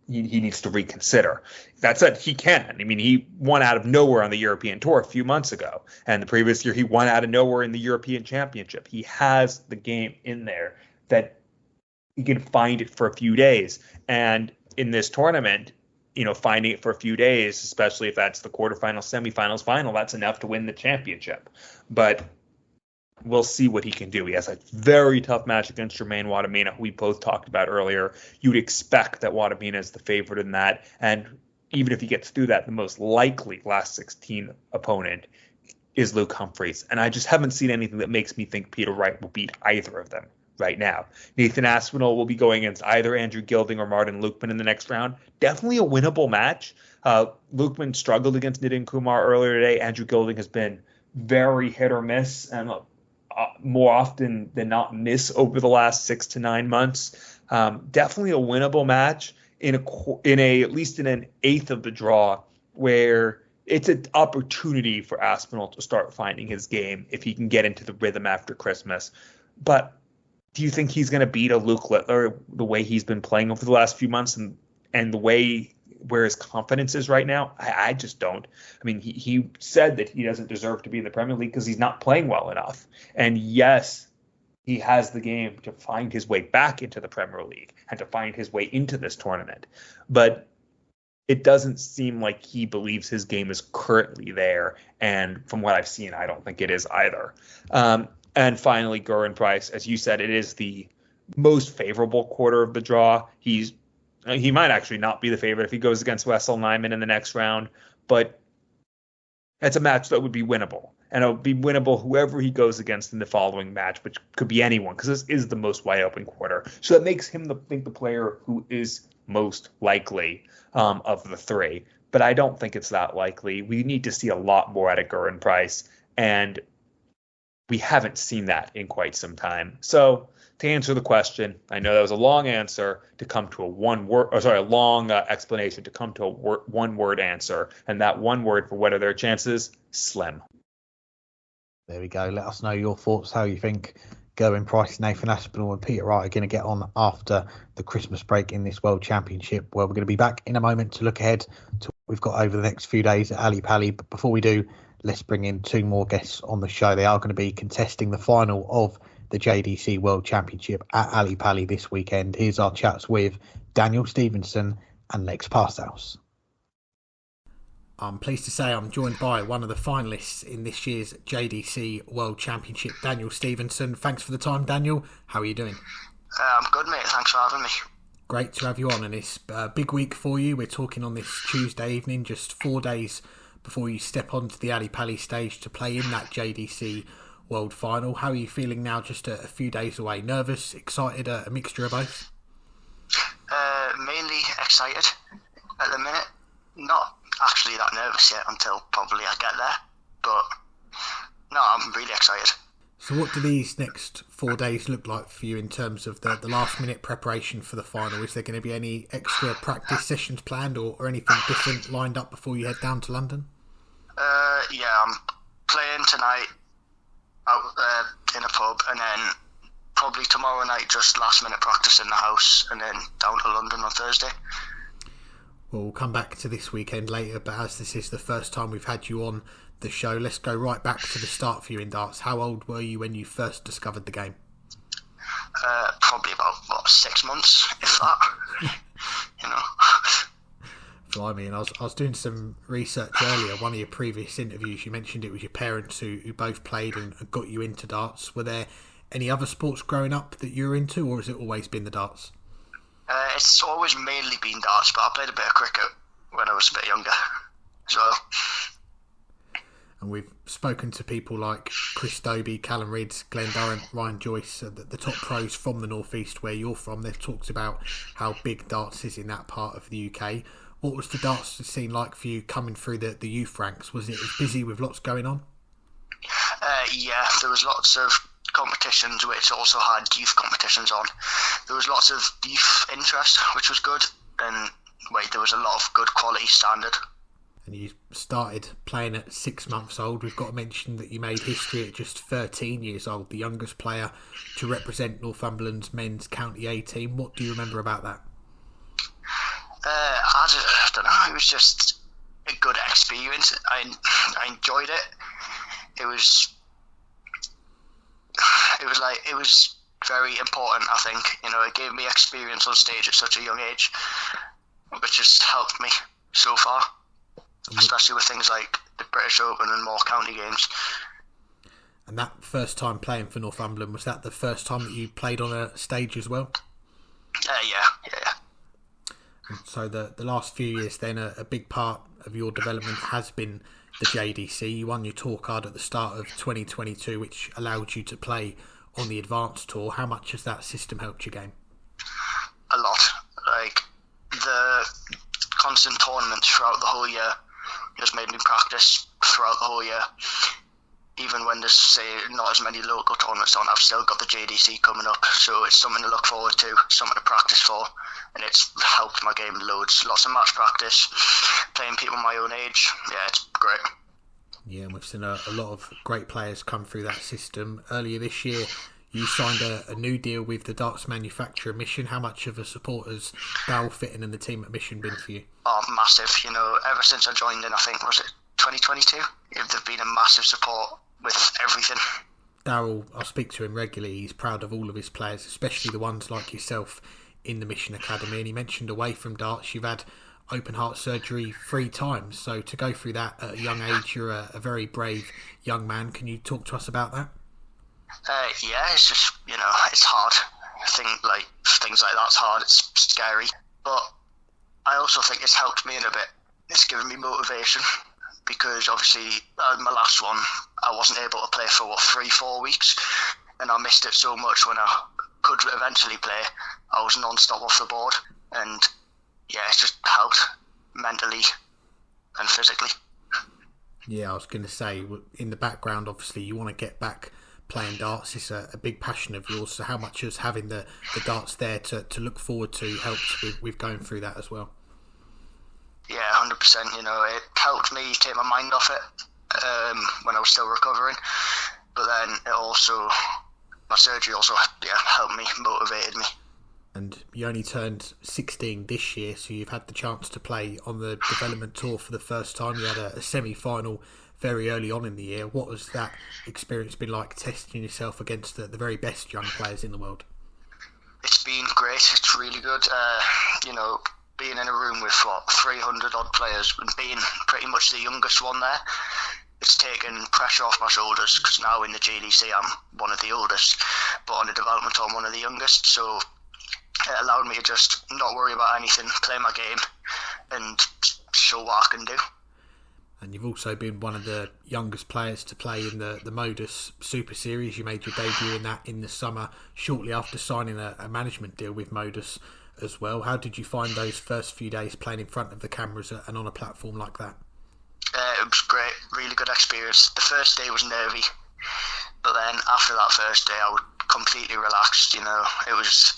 needs to reconsider. That said, he can. He won out of nowhere on the European Tour a few months ago. And the previous year, he won out of nowhere in the European Championship. He has the game in there that he can find it for a few days. And in this tournament, finding it for a few days, especially if that's the quarterfinals, semifinals, final, that's enough to win the championship. But we'll see what he can do. He has a very tough match against Jermaine Wadamina, who we both talked about earlier. You'd expect that Wadamina is the favorite in that. And even if he gets through that, the most likely last 16 opponent is Luke Humphreys. And I just haven't seen anything that makes me think Peter Wright will beat either of them right now. Nathan Aspinall will be going against either Andrew Gilding or Martin Lukman in the next round. Definitely a winnable match. Lukman struggled against Nitin Kumar earlier today. Andrew Gilding has been very hit or miss, and more often than not miss over the last 6 to 9 months. Definitely a winnable match at least in an eighth of the draw, where it's an opportunity for Aspinall to start finding his game if he can get into the rhythm after Christmas. But do you think he's going to beat a Luke Littler the way he's been playing over the last few months and the way where his confidence is right now? I just don't. I mean, he said that he doesn't deserve to be in the Premier League because he's not playing well enough. And yes, he has the game to find his way back into the Premier League and to find his way into this tournament. But it doesn't seem like he believes his game is currently there. And from what I've seen, I don't think it is either. And finally, Gerwyn Price, as you said, it is the most favorable quarter of the draw. He might actually not be the favorite if he goes against Wessel Nyman in the next round, but it's a match that would be winnable. And it would be winnable whoever he goes against in the following match, which could be anyone, because this is the most wide open quarter. So that makes him the player who is most likely of the three. But I don't think it's that likely. We need to see a lot more out of Gerwyn Price, and we haven't seen that in quite some time. So to answer the question, I know that was a long answer to come to a long explanation to come to a one-word answer. And that one word for what are their chances? Slim. There we go. Let us know your thoughts, how you think Gerwyn Price, Nathan Aspinall and Peter Wright are going to get on after the Christmas break in this World Championship. Well, we're going to be back in a moment to look ahead to what we've got over the next few days at Ally Pally. But before we do, let's bring in two more guests on the show. They are going to be contesting the final of the JDC World Championship at Ally Pally this weekend. Here's our chats with Daniel Stephenson and Lex Paeshuyse. I'm pleased to say I'm joined by one of the finalists in this year's JDC World Championship, Daniel Stephenson. Thanks for the time, Daniel. How are you doing? I'm good, mate. Thanks for having me. Great to have you on, and it's a big week for you. We're talking on this Tuesday evening, just 4 days before you step onto the Ally Pally stage to play in that JDC World Final. How are you feeling now, just a few days away? Nervous, excited, a mixture of both? Mainly excited at the minute. Not actually that nervous yet until probably I get there. But no, I'm really excited. So what do these next 4 days look like for you in terms of the last minute preparation for the final? Is there going to be any extra practice sessions planned or anything different lined up before you head down to London? Yeah, I'm playing tonight out in a pub, and then probably tomorrow night just last minute practice in the house, and then down to London on Thursday. Well, we'll come back to this weekend later, but as this is the first time we've had you on the show, let's go right back to the start for you in darts. How old were you when you first discovered the game? Probably about 6 months, if that. You know. Blimey, and I was doing some research earlier. One of your previous interviews, you mentioned it was your parents who both played and got you into darts. Were there any other sports growing up that you were into, or has it always been the darts? It's always mainly been darts, but I played a bit of cricket when I was a bit younger as well. And we've spoken to people like Chris Dobie, Callum Ridds, Glenn Durrant, Ryan Joyce, the top pros from the North East where you're from. They've talked about how big darts is in that part of the UK. What was the darts scene like for you coming through the youth ranks? Was it as busy with lots going on? Yeah, there was lots of competitions which also had youth competitions on. There was lots of youth interest, which was good, and there was a lot of good quality standard. And you started playing at 6 months old. We've got to mention that you made history at just 13 years old, the youngest player to represent Northumberland's men's county A team. What do you remember about that? I don't know. It was just a good experience. I enjoyed it. It was very important, I think. You know, it gave me experience on stage at such a young age. which has helped me so far, especially with things like the British Open and more county games. And that first time playing for Northumberland, was that the first time that you played on a stage as well? Yeah. And so the last few years then, a big part of your development has been the JDC. You won your tour card at the start of 2022, which allowed you to play on the Advanced Tour. How much has that system helped your game? A lot. Like, the constant tournaments throughout the whole year just made me practice throughout the whole year. Even when there's, say, not as many local tournaments on, I've still got the JDC coming up, so it's something to look forward to, something to practice for, and it's helped my game loads. Lots of match practice, playing people my own age. Yeah, it's great. Yeah, and we've seen a lot of great players come through that system. Earlier this year, you signed a new deal with the darts manufacturer Mission. How much of a support has Darryl Fitton and the team at Mission been for you? Oh, massive. You know, ever since I joined in, I think, was it 2022? They've been a massive support with everything. Darryl, I speak to him regularly. He's proud of all of his players, especially the ones like yourself in the Mission Academy. And he mentioned away from darts, you've had open heart surgery 3 times. So to go through that at a young age, you're a very brave young man. Can you talk to us about that? Yeah, it's just, you know, it's hard. Things like that's hard. It's scary. But I also think it's helped me in a bit. It's given me motivation. Because obviously my last one, I wasn't able to play for 3-4 weeks, and I missed it so much. When I could eventually play, I was non-stop off the board, and yeah, it's just helped mentally and physically. Yeah, I was going to say, in the background, obviously you want to get back playing darts. It's a big passion of yours, so how much has having the darts there to look forward to helped with going through that as well? Yeah, 100%. You know, it helped me take my mind off it when I was still recovering. But then my surgery also helped me, motivated me. And you only turned 16 this year, so you've had the chance to play on the development tour for the first time. You had a semi-final very early on in the year. What has that experience been like, testing yourself against the very best young players in the world? It's been great. It's really good. You know, being in a room with 300 odd players and being pretty much the youngest one there, it's taken pressure off my shoulders, because now in the JDC I'm one of the oldest, but on the development I'm one of the youngest, so it allowed me to just not worry about anything, play my game and show what I can do. And you've also been one of the youngest players to play in the Modus Super Series. You made your debut in that in the summer, shortly after signing a management deal with Modus as well. How did you find those first few days playing in front of the cameras and on a platform like that? It was great, really good experience. The first day was nervy, but then after that first day I was completely relaxed. You know, it was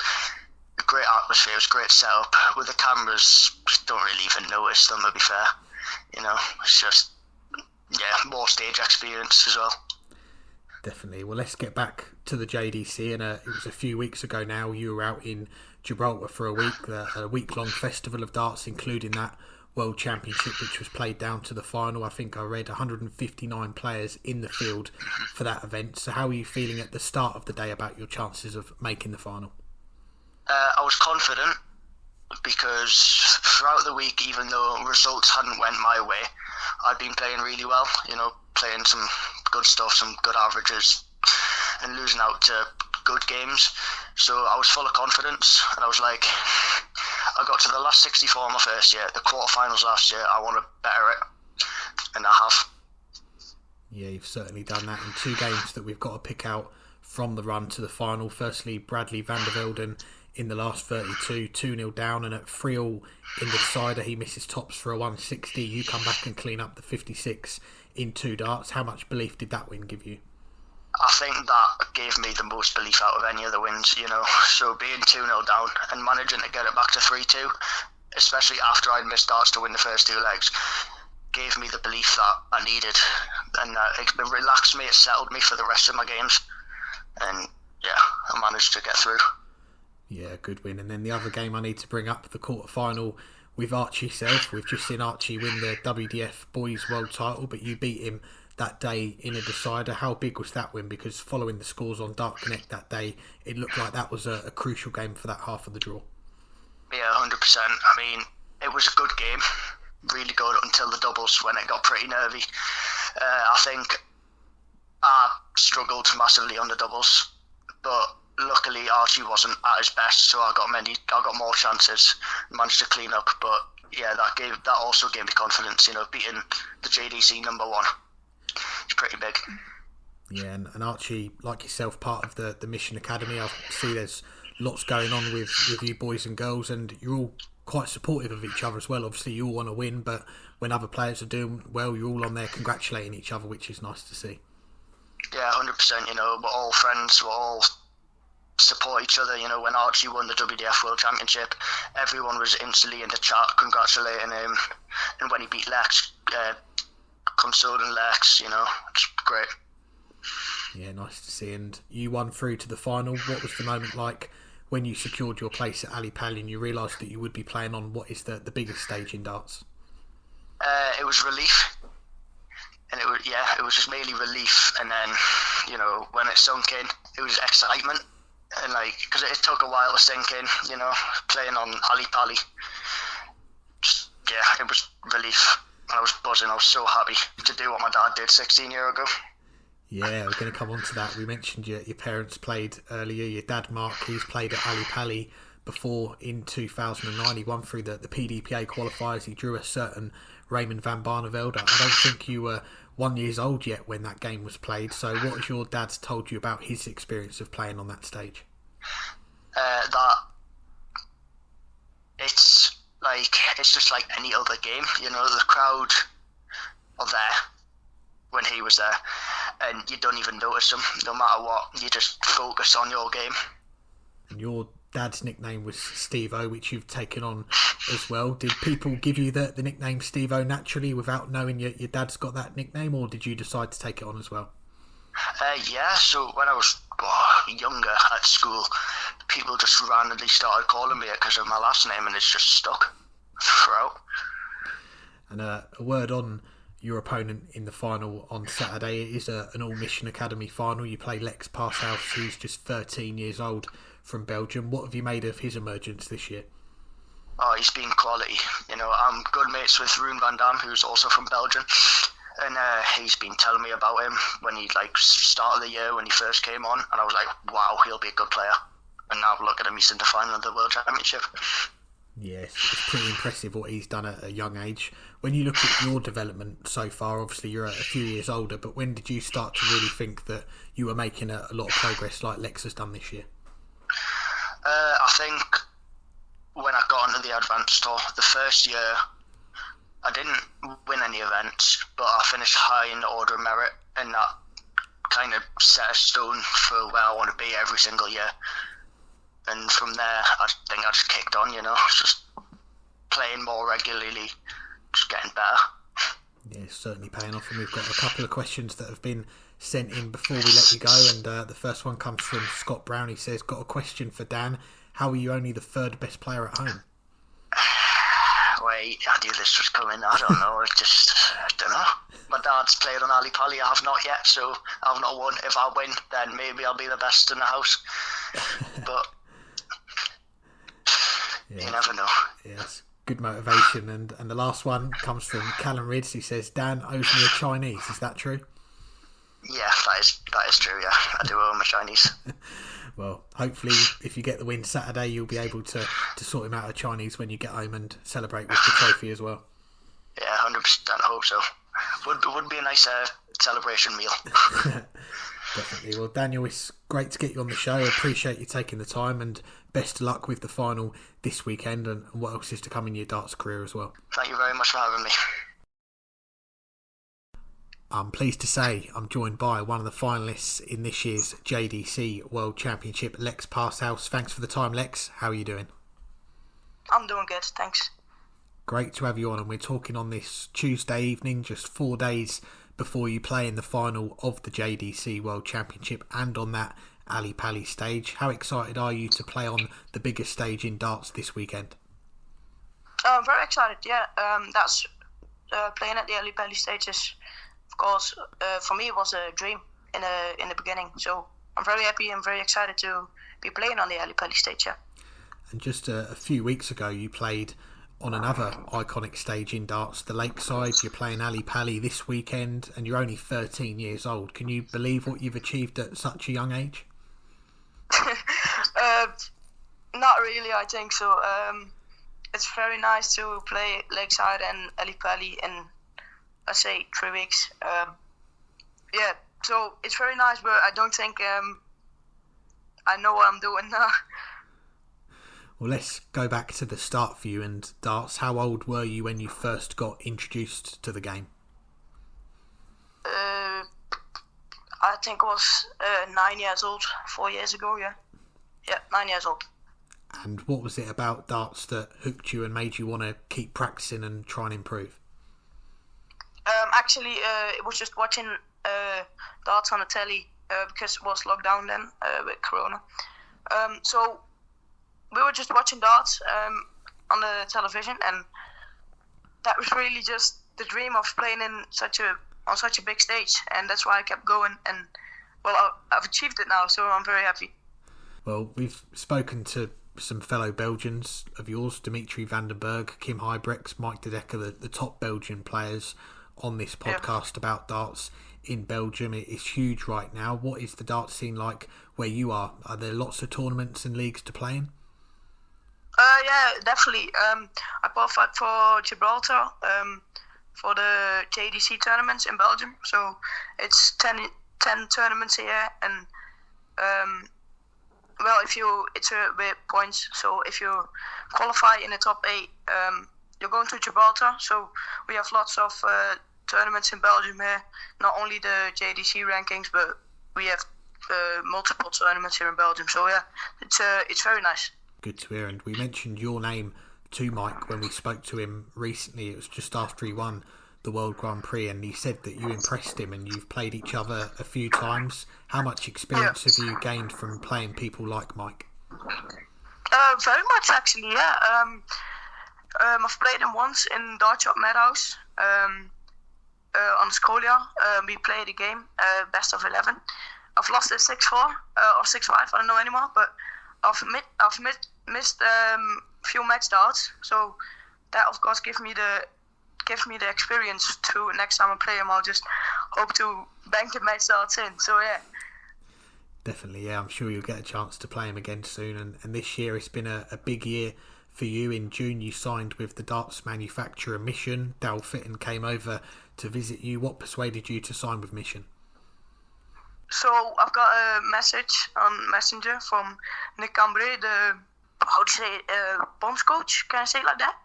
a great atmosphere, it was a great setup. With the cameras, don't really even notice them, to be fair. You know, it's just, more stage experience as well. Definitely. Well, let's get back to the JDC. And it was a few weeks ago now, you were out in Gibraltar for a week-long festival of darts, including that World Championship, which was played down to the final. I think I read 159 players in the field for that event. So how are you feeling at the start of the day about your chances of making the final? I was confident, because throughout the week, even though results hadn't went my way, I'd been playing really well, you know, playing some good stuff, some good averages, and losing out to good games. So I was full of confidence, and I was like, I got to the last 64 my first year, the quarterfinals last year, I want to better it, and I have. Yeah, you've certainly done that in 2 games that we've got to pick out from the run to the final. Firstly, Bradley van der Velden in the last 32, 2-0 down, and at 3-all in the decider, he misses tops for a 160. You come back and clean up the 56 in 2 darts. How much belief did that win give you? I think that gave me the most belief out of any of the wins, you know. So being 2-0 down and managing to get it back to 3-2, especially after I'd missed darts to win the first 2 legs, gave me the belief that I needed. And it relaxed me, it settled me for the rest of my games. And yeah, I managed to get through. Yeah, good win. And then the other game I need to bring up, the quarter-final with Archie Self. We've just seen Archie win the WDF Boys World title, but you beat him that day in a decider. How big was that win? Because following the scores on Dart Connect that day, it looked like that was a crucial game for that half of the draw. Yeah, 100%. I mean, it was a good game, really good until the doubles when it got pretty nervy. I think I struggled massively on the doubles, but luckily Archie wasn't at his best, so I got more chances, managed to clean up. But yeah, that also gave me confidence. Beating the JDC number one, it's pretty big. Yeah, and Archie, like yourself, part of the Mission Academy. I see there's lots going on with you boys and girls, and you're all quite supportive of each other as well. Obviously, you all want to win, but when other players are doing well, you're all on there congratulating each other, which is nice to see. Yeah, 100%. We're all friends. We're all support each other. When Archie won the WDF World Championship, everyone was instantly in the chat congratulating him, and when he beat Lex, consoling Lex. It's great. Yeah, nice to see. And you won through to the final. What was the moment like when you secured your place at Ally Pally and you realised that you would be playing on what is the biggest stage in darts? It was relief, and it was just mainly relief. And then when it sunk in, it was excitement, and because it took a while to sink in, playing on Ally Pally. It was relief. I was buzzing. I was so happy to do what my dad did 16 years ago. Yeah, we're going to come on to that. We mentioned your parents played earlier. Your dad, Mark, he's played at Ally Pally before in 2009. He won through the PDPA qualifiers. He drew a certain Raymond van Barneveld. I don't think you were 1 year old yet when that game was played. So what has your dad told you about his experience of playing on that stage? That it's just like any other game. The crowd are there when he was there, and you don't even notice them. No matter what, you just focus on your game. And your dad's nickname was Steve-O, which you've taken on as well. Did people give you the nickname Steve-O naturally without knowing your dad's got that nickname, or did you decide to take it on as well? Yeah, so when I was younger at school, people just randomly started calling me it because of my last name, and it's just stuck throughout. And a word on your opponent in the final on Saturday. It is an all-Mission Academy final. You play Lex Paeshuyse, who's just 13 years old, from Belgium. What have you made of his emergence this year? Oh, he's been quality. I'm good mates with Gerwyn van Veen, who's also from Belgium, and he's been telling me about him when he started the year when he first came on, and I was like, wow, he'll be a good player. And now look at him, he's in the final of the World Championship. Yes, it's pretty impressive what he's done at a young age. When you look at your development so far, obviously you're a few years older, but when did you start to really think that you were making a lot of progress like Lex has done this year? I think when I got onto the Advanced Tour, the first year, I didn't win any events, but I finished high in the order of merit, and that kind of set a stone for where I want to be every single year. And from there, I think I just kicked on, just playing more regularly, just getting better. Yeah, it's certainly paying off. And we've got a couple of questions that have been sent in before we let you go. And the first one comes from Scott Brown. He says, got a question for Dan. How are you only the third best player at home? Wait, I knew this was coming. I don't know. I don't know. My dad's played on Ally Pally. I have not yet, so I've not won. If I win, then maybe I'll be the best in the house. But you never know. Yes, good motivation. And the last one comes from Callum Ridds. He says, Dan owes me a Chinese. Is that true? Yeah, that is true, yeah. I do owe him a Chinese. Well, hopefully if you get the win Saturday, you'll be able to sort him out a Chinese when you get home and celebrate with the trophy as well. Yeah, 100%, I hope so. Would be a nice celebration meal. Definitely. Well, Daniel, it's great to get you on the show. I appreciate you taking the time, and best of luck with the final this weekend and what else is to come in your darts career as well. Thank you very much for having me. I'm pleased to say I'm joined by one of the finalists in this year's JDC World Championship, Lex Paeshuyse. Thanks for the time, Lex. How are you doing? I'm doing good, thanks. Great to have you on, and we're talking on this Tuesday evening, just 4 days before you play in the final of the JDC World Championship and on that Ally Pally stage. How excited are you to play on the biggest stage in darts this weekend? I'm very excited, yeah. That's playing at the Ally Pally stage is, of course, for me it was a dream in the beginning. So I'm very happy and very excited to be playing on the Ally Pally stage, yeah. And just a few weeks ago you played on another iconic stage in darts, the Lakeside. You're playing Ally Pally this weekend, and you're only 13 years old. Can you believe what you've achieved at such a young age? Not really, I think so. It's very nice to play Lakeside and Ally Pally in, let's say, 3 weeks. So it's very nice, but I don't think I know what I'm doing now. Well, let's go back to the start for you and darts. How old were you when you first got introduced to the game? I think I was 9 years old, 4 years ago, yeah. Yeah, 9 years old. And what was it about darts that hooked you and made you want to keep practicing and try and improve? Actually, it was just watching darts on the telly because it was lockdown then with Corona. So we were just watching darts on the television, and that was really just the dream of playing on such a big stage, and that's why I kept going. And well, I've achieved it now, so I'm very happy. Well, we've spoken to some fellow Belgians of yours, Dimitri van den Berg, Kim Huybrechts, Mike de Decker, the top Belgian players on this podcast about darts in Belgium. It's huge right now. What is the darts scene like where you are? Are there lots of tournaments and leagues to play in? Yeah, definitely. I qualified for Gibraltar for the JDC tournaments in Belgium. So it's 10 tournaments here, and it's with points. So if you qualify in the top 8, you're going to Gibraltar. So we have lots of tournaments in Belgium here. Not only the JDC rankings, but we have multiple tournaments here in Belgium. So yeah, it's very nice. Good to hear. And we mentioned your name to Mike when we spoke to him recently. It was just after he won the World Grand Prix, and he said that you impressed him and you've played each other a few times. How much experience have you gained from playing people like Mike? Very much, actually, yeah. I've played him once in Dartshop Meadows on Scolia. We played a game, best of 11. I've lost it 6-4 or 6-5, I don't know anymore, but I've missed few match darts, so that of course gives me the experience to next time I play him. I'll just hope to bank the match darts in. So yeah. Definitely, yeah. I'm sure you'll get a chance to play him again soon. And this year it's been a big year for you. In June you signed with the darts manufacturer Mission. Dal Fitton came over to visit you. What persuaded you to sign with Mission? So I've got a message on Messenger from Nick Cambre, the bonds coach. Can I say it like that?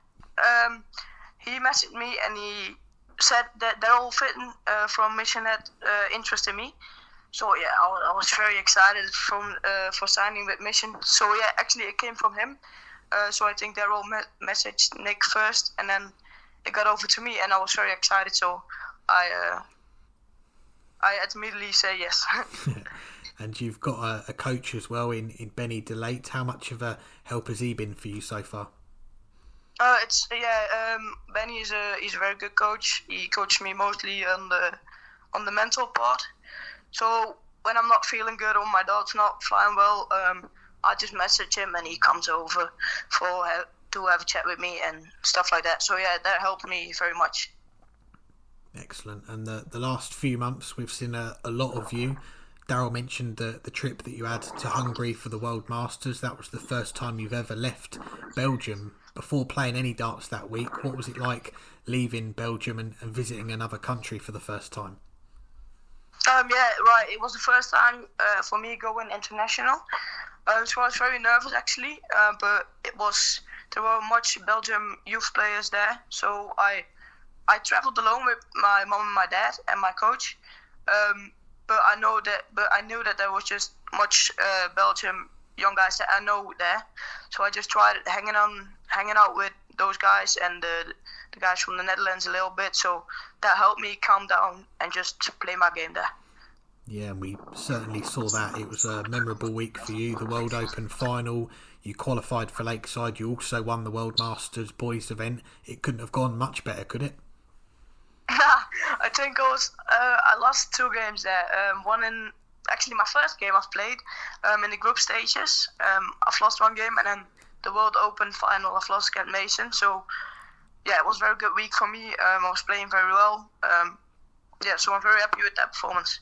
He messaged me and he said that Darryl Fitton from Mission had interest in me. So yeah, I was very excited for signing with Mission. So yeah, actually it came from him. So I think Darryl messaged Nick first, and then it got over to me, and I was very excited. So I immediately say yes. And you've got a coach as well in Benny DeLate. How much of a help has he been for you so far? Benny is he's a very good coach. He coached me mostly on the mental part. So when I'm not feeling good or my dart's not flying well, I just message him and he comes over to have a chat with me and stuff like that. So yeah, that helped me very much. Excellent. And the last few months we've seen a lot of you. Darryl mentioned the trip that you had to Hungary for the World Masters. That was the first time you've ever left Belgium. Before playing any darts that week, what was it like leaving Belgium and visiting another country for the first time? It was the first time for me going international. So I was very nervous actually, but there were much Belgium youth players there. So I travelled alone with my mom and my dad and my coach. But I knew that there was just much Belgium young guys that I know there. So I just tried hanging out with those guys and the guys from the Netherlands a little bit. So that helped me calm down and just play my game there. Yeah, and we certainly saw that. It was a memorable week for you. The World Open final, you qualified for Lakeside. You also won the World Masters boys event. It couldn't have gone much better, could it? I think I lost 2 games there. One in actually my first game I've played in the group stages. I've lost 1 game, and then the World Open final, I've lost against Mason. So yeah, it was a very good week for me. I was playing very well. So I'm very happy with that performance.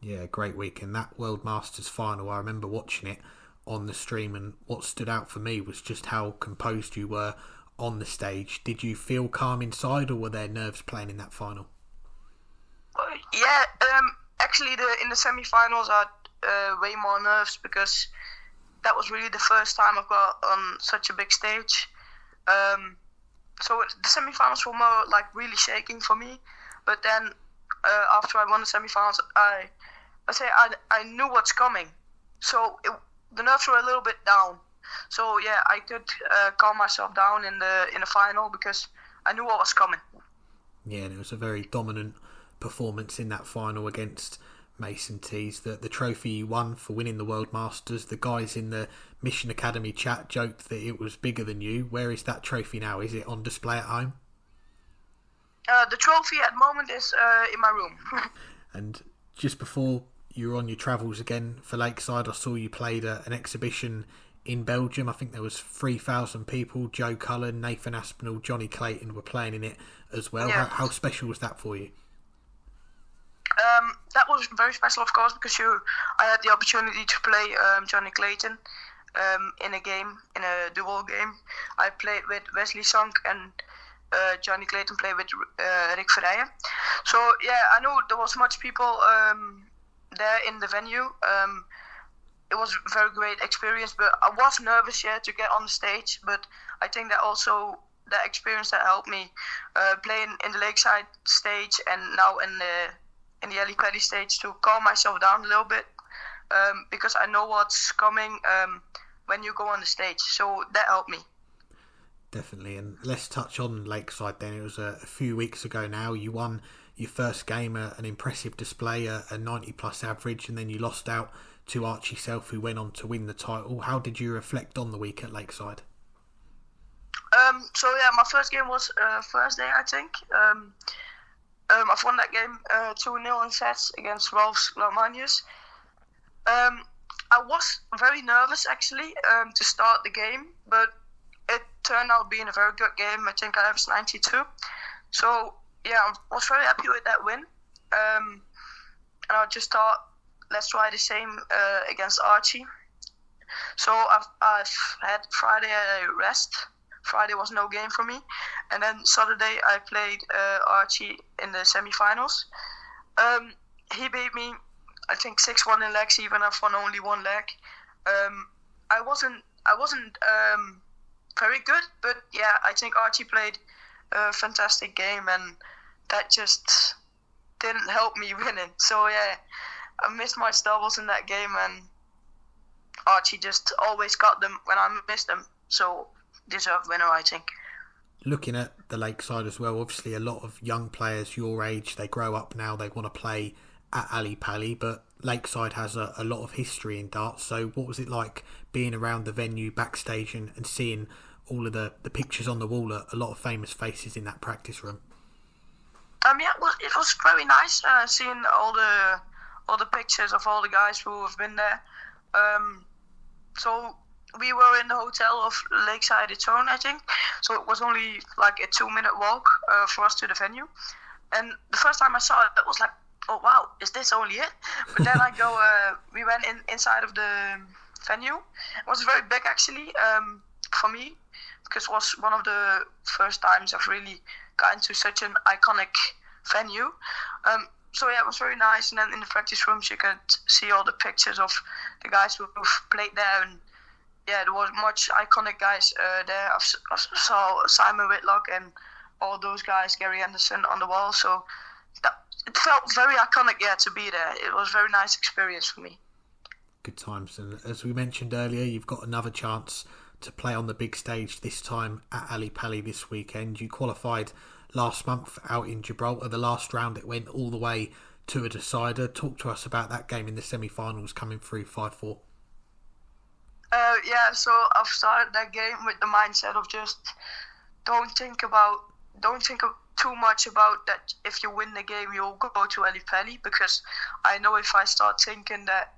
Yeah, great week. And that World Masters final, I remember watching it on the stream, and what stood out for me was just how composed you were on the stage. Did you feel calm inside, or were there nerves playing in that final? Yeah, actually in the semi-finals I had way more nerves, because that was really the first time I've got on such a big stage. So the semi-finals were more like really shaking for me, but then after I won the semi-finals, I knew what's coming, so the nerves were a little bit down. So yeah, I could calm myself down in the final, because I knew what was coming. Yeah, and it was a very dominant performance in that final against Mason Tees. The trophy you won for winning the World Masters, the guys in the Mission Academy chat joked that it was bigger than you. Where is that trophy now? Is it on display at home? The trophy at the moment is in my room. And just before you were on your travels again for Lakeside, I saw you played an exhibition in Belgium. I think there was 3,000 people. Joe Cullen, Nathan Aspinall, Johnny Clayton were playing in it as well. Yeah. How special was that for you? That was very special, of course, because I had the opportunity to play Johnny Clayton in a dual game. I played with Wesley Sonk, and Johnny Clayton played with Rick Verrijen. So yeah, I know there was much people there in the venue. It was a very great experience, but I was nervous to get on the stage. But I think that also that experience that helped me playing in the Lakeside stage and now in the Ally Pally stage, to calm myself down a little bit, because I know what's coming when you go on the stage. So that helped me. Definitely. And let's touch on Lakeside then. It was a few weeks ago now. You won your first game, an impressive display, a 90-plus average, and then you lost out to Archie Self, who went on to win the title. How did you reflect on the week at Lakeside? So yeah, my first game was Thursday, I think. I've won that game 2-0 in sets against Rolf Laumanius. I was very nervous actually to start the game, but it turned out being a very good game. I think I averaged 92. So yeah, I was very happy with that win. And I just thought, let's try the same against Archie. So I've had Friday a rest. Friday was no game for me. And then Saturday I played Archie in the semi-finals. He beat me, I think 6-1 in legs, even I've won only one leg. I wasn't very good, but yeah, I think Archie played a fantastic game, and that just didn't help me winning. So yeah, I missed my doubles in that game, and Archie just always got them when I missed them. So deserved winner, I think. Looking at the Lakeside as well, obviously a lot of young players your age, they grow up now, they want to play at Ally Pally, but Lakeside has a lot of history in darts. So what was it like being around the venue backstage and seeing all of the pictures on the wall, a lot of famous faces in that practice room? Yeah, it was very nice seeing all the pictures of all the guys who have been there. So we were in the hotel of Lakeside its own, I think. So it was only like a 2-minute walk for us to the venue. And the first time I saw it, it was like, oh wow, is this only it? But then we went inside of the venue. It was very big actually for me, because it was one of the first times I've really got into such an iconic venue. So yeah, it was very nice. And then in the practice rooms you could see all the pictures of the guys who've played there, and yeah, there was much iconic guys there. I saw Simon Whitlock and all those guys, Gary Anderson on the wall. So it felt very iconic, to be there. It was a very nice experience for me. Good times. And as we mentioned earlier, you've got another chance to play on the big stage, this time at Ally Pally this weekend. You qualified last month out in Gibraltar. The last round, it went all the way to a decider. Talk to us about that game in the semi-finals, coming through 5-4. So I've started that game with the mindset of just don't think too much about that. If you win the game, you'll go to Ally Pally, because I know if I start thinking that,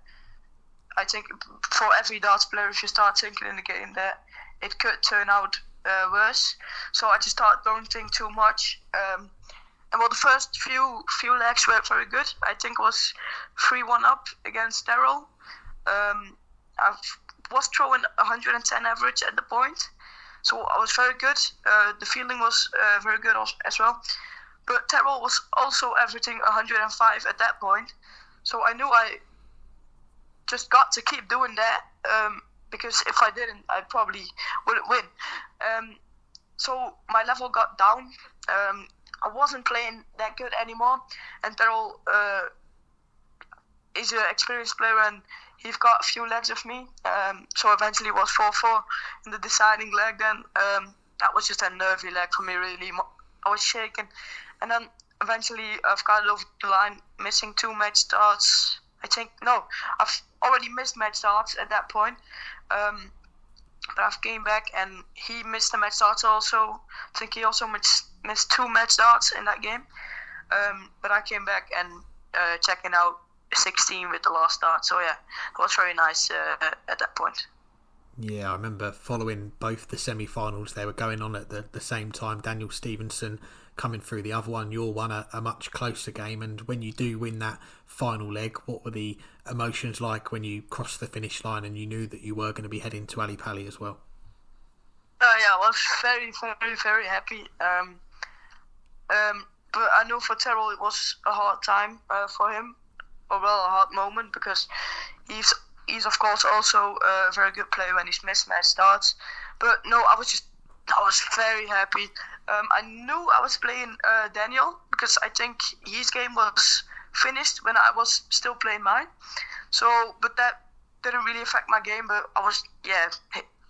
I think for every darts player, if you start thinking in the game that it could turn out worse. So I just thought, don't think too much. And well, the first few legs were very good. I think it was 3-1 up against Daryl. I was throwing 110 average at the point, so I was very good. The feeling was very good as well. But Terrell was also averaging 105 at that point, so I knew I just got to keep doing that, because if I didn't, I probably wouldn't win. So my level got down. I wasn't playing that good anymore, and Terrell is an experienced player, and he's got a few legs of me. So eventually it was 4-4 in the deciding leg then. That was just a nervy leg for me, really. I was shaking. And then eventually I've got it over the line, missing 2 match starts. I've already missed match starts at that point. But I've came back and he missed the match starts also. I think he also missed 2 match starts in that game. But I came back and checking out 16 with the last start. So yeah, it was very nice at that point. Yeah, I remember following both the semi-finals. They were going on at the same time. Daniel Stephenson coming through the other one. Your one, a much closer game. And when you do win that final leg, what were the emotions like when you crossed the finish line and you knew that you were going to be heading to Ally Pally as well? Yeah, I was very, very, very happy. But I know for Terrell it was a hard time for him. A hard moment, because he's of course also a very good player when he's missed match starts. But no, I was very happy. I knew I was playing Daniel, because I think his game was finished when I was still playing mine. So, but that didn't really affect my game. But I was,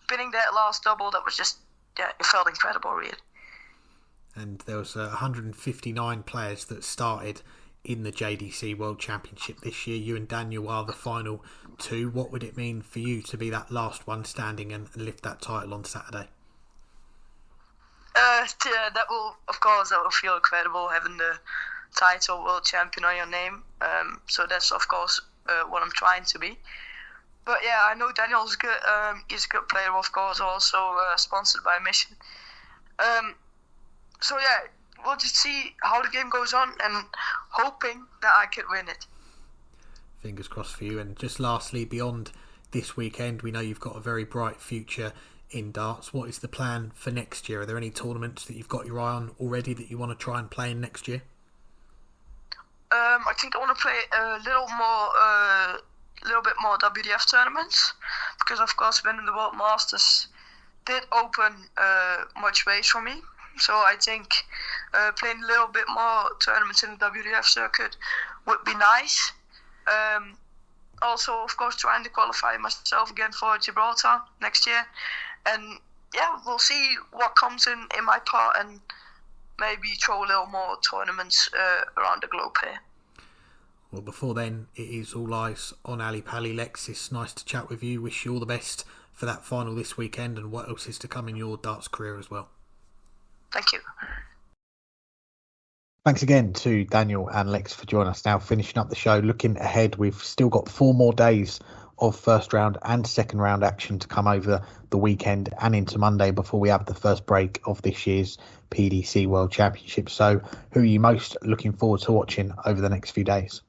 pinning that last double. That was just, it felt incredible, really. And there was 159 players that started in the JDC World Championship this year. You and Daniel are the final 2. What would it mean for you to be that last one standing and lift that title on Saturday? That will feel incredible, having the title World Champion on your name. So that's of course what I'm trying to be. But yeah, I know Daniel's good. He's a good player, of course, also sponsored by Mission. So yeah, we'll just see how the game goes on, and hoping that I could win it. Fingers crossed for you. And just lastly, beyond this weekend, we know you've got a very bright future in darts. What is the plan for next year? Are there any tournaments that you've got your eye on already that you want to try and play in next year? I think I want to play a little bit more WDF tournaments, because of course winning the World Masters did open much ways for me. So I think playing a little bit more tournaments in the WDF circuit would be nice. Also, of course, trying to qualify myself again for Gibraltar next year. And yeah, we'll see what comes in my part, and maybe throw a little more tournaments around the globe here. Well, before then, it is all eyes on Ally Pally. Lex, it's nice to chat with you. Wish you all the best for that final this weekend, and what else is to come in your darts career as well. Thank you. Thanks again to Daniel and Lex for joining us. Now finishing up the show, looking ahead, we've still got 4 more days of first round and second round action to come over the weekend and into Monday before we have the first break of this year's PDC World Championship. So who are you most looking forward to watching over the next few days?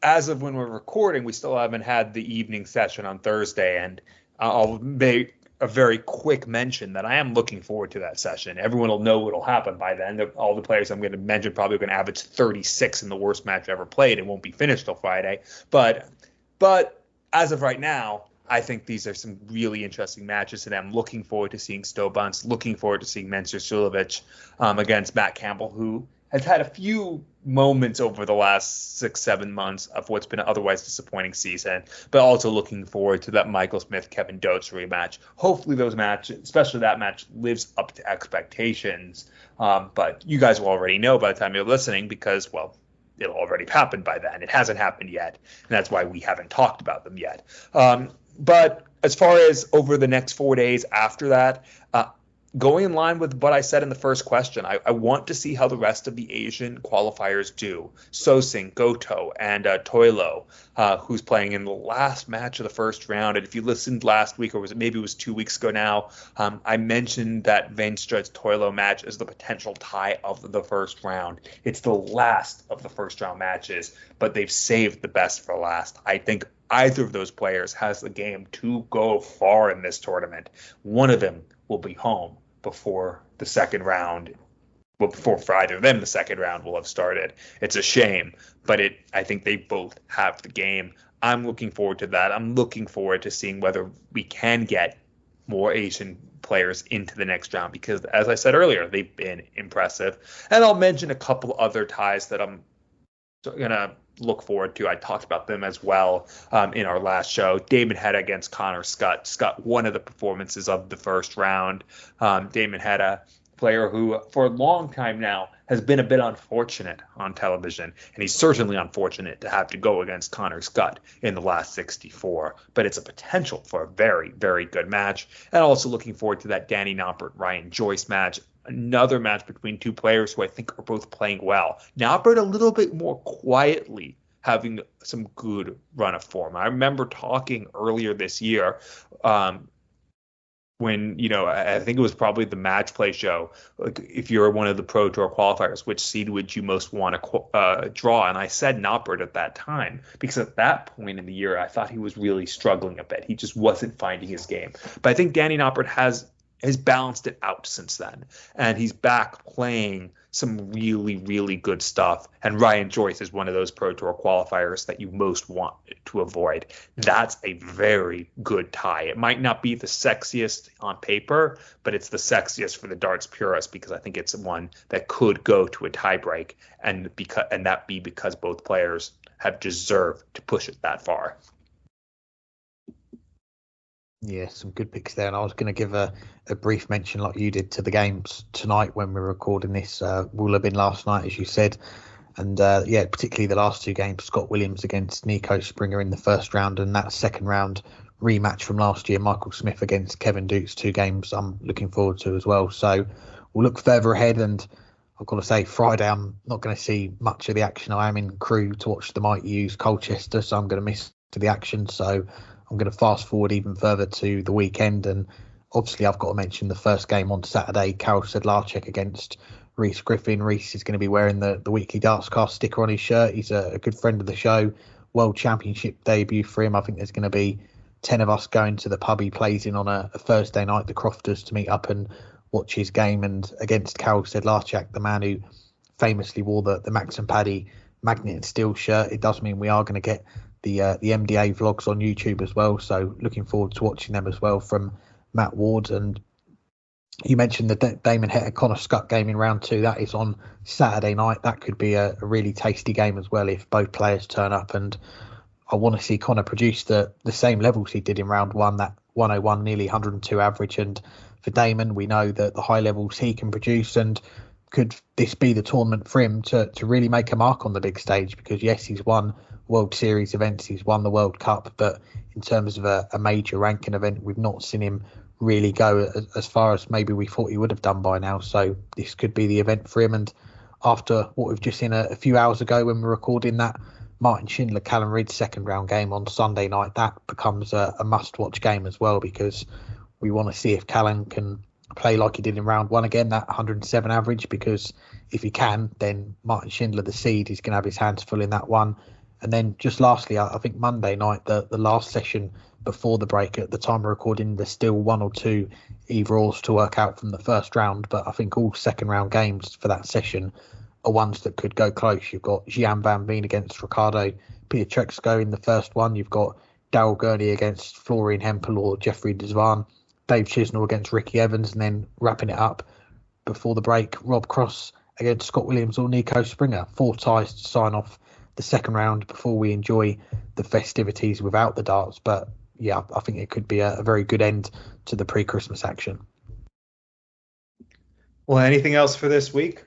As of when we're recording, we still haven't had the evening session on Thursday, and I'll make a very quick mention that I am looking forward to that session. Everyone will know what'll happen by then. All the players I'm going to mention probably going to average 36 in the worst match ever played. It won't be finished till Friday. But as of right now, I think these are some really interesting matches, and I'm looking forward to seeing Stobunts, looking forward to seeing Mensur Sulovic against Matt Campbell, who has had a few moments over the last 6-7 months of what's been an otherwise disappointing season, but also looking forward to that Michael Smith-Kevin Dotes rematch. Hopefully those matches, especially that match, lives up to expectations. But you guys will already know by the time you're listening, because, well, it'll already happened by then. It hasn't happened yet, and that's why we haven't talked about them yet. But as far as over the next 4 days after that, going in line with what I said in the first question, I want to see how the rest of the Asian qualifiers do. Sosing, Goto, and Toilo, who's playing in the last match of the first round. And if you listened last week, or maybe it was 2 weeks ago now, I mentioned that Veenstra's Toilo match is the potential tie of the first round. It's the last of the first round matches, but they've saved the best for last. I think either of those players has the game to go far in this tournament. One of them will be home before the second round. Well, before for either of them, the second round will have started. It's a shame, but I think they both have the game. I'm looking forward to that. I'm looking forward to seeing whether we can get more Asian players into the next round, because, as I said earlier, they've been impressive. And I'll mention a couple other ties that I'm going to look forward to. I talked about them as well in our last show. Damon Hedda against Connor Scott. Scott, one of the performances of the first round. Damon Hedda, player who for a long time now has been a bit unfortunate on television, and he's certainly unfortunate to have to go against Connor Scott in the last 64, but it's a potential for a very, very good match. And also looking forward to that Danny Noppert, Ryan Joyce match. Another match between two players who I think are both playing well. Noppert a little bit more quietly, having some good run of form. I remember talking earlier this year when, I think it was probably the match play show, like, if you're one of the Pro Tour qualifiers, which seed would you most want to draw? And I said Noppert at that time, because at that point in the year, I thought he was really struggling a bit. He just wasn't finding his game. But I think Danny Noppert has balanced it out since then, and he's back playing some really, really good stuff. And Ryan Joyce is one of those Pro Tour qualifiers that you most want to avoid. That's a very good tie. It might not be the sexiest on paper, but it's the sexiest for the darts purists, because I think it's one that could go to a tie break, and that be because both players have deserved to push it that far. Yeah, some good picks there. And I was going to give a brief mention, like you did, to the games tonight when we're recording this. Will have been last night, as you said. And particularly the last two games, Scott Williams against Nico Springer in the first round, and that second round rematch from last year, Michael Smith against Kevin Dukes, 2 games I'm looking forward to as well. So we'll look further ahead. And I've got to say, Friday, I'm not going to see much of the action. I am in Crewe to watch the Mighty U's Colchester, so I'm going to miss the action. So I'm going to fast forward even further to the weekend, and obviously I've got to mention the first game on Saturday, Karel Sedlacek against Rhys Griffin. Rhys is going to be wearing the weekly Dartscast sticker on his shirt. He's a good friend of the show. World Championship debut for him. I think there's going to be 10 of us going to the pub he plays in on a Thursday night, the Crofters, to meet up and watch his game. And against Karel Sedlacek, the man who famously wore the Max and Paddy Magnet and Steel shirt, it does mean we are going to get the MDA vlogs on YouTube as well. So looking forward to watching them as well from Matt Ward. And you mentioned the Damon Hedda Connor Scott game in round 2. That is on Saturday night. That could be a really tasty game as well if both players turn up. And I want to see Connor produce the same levels he did in round 1, that 101, nearly 102 average. And for Damon, we know that the high levels he can produce, and could this be the tournament for him to really make a mark on the big stage? Because yes, he's won World Series events, he's won the World Cup, but in terms of a major ranking event, we've not seen him really go as far as maybe we thought he would have done by now. So this could be the event for him. And after what we've just seen a few hours ago when we're recording, that Martin Schindler Callum Reid second round game on Sunday night, that becomes a must watch game as well, because we want to see if Callum can play like he did in round 1 again, that 107 average, because if he can, then Martin Schindler, the seed, is going to have his hands full in that one. And then just lastly, I think Monday night, the last session before the break, at the time of recording, there's still 1 or 2 either-ors to work out from the first round, but I think all second round games for that session are ones that could go close. You've got Gian van Veen against Ricardo Pietreczko in the first one. You've got Daryl Gurney against Florian Hempel or Jeffrey Desvan. Dave Chisnell against Ricky Evans, and then wrapping it up before the break, Rob Cross against Scott Williams or Nico Springer. 4 ties to sign off the second round before we enjoy the festivities without the darts. But yeah, I think it could be a very good end to the pre-Christmas action. Well, anything else for this week?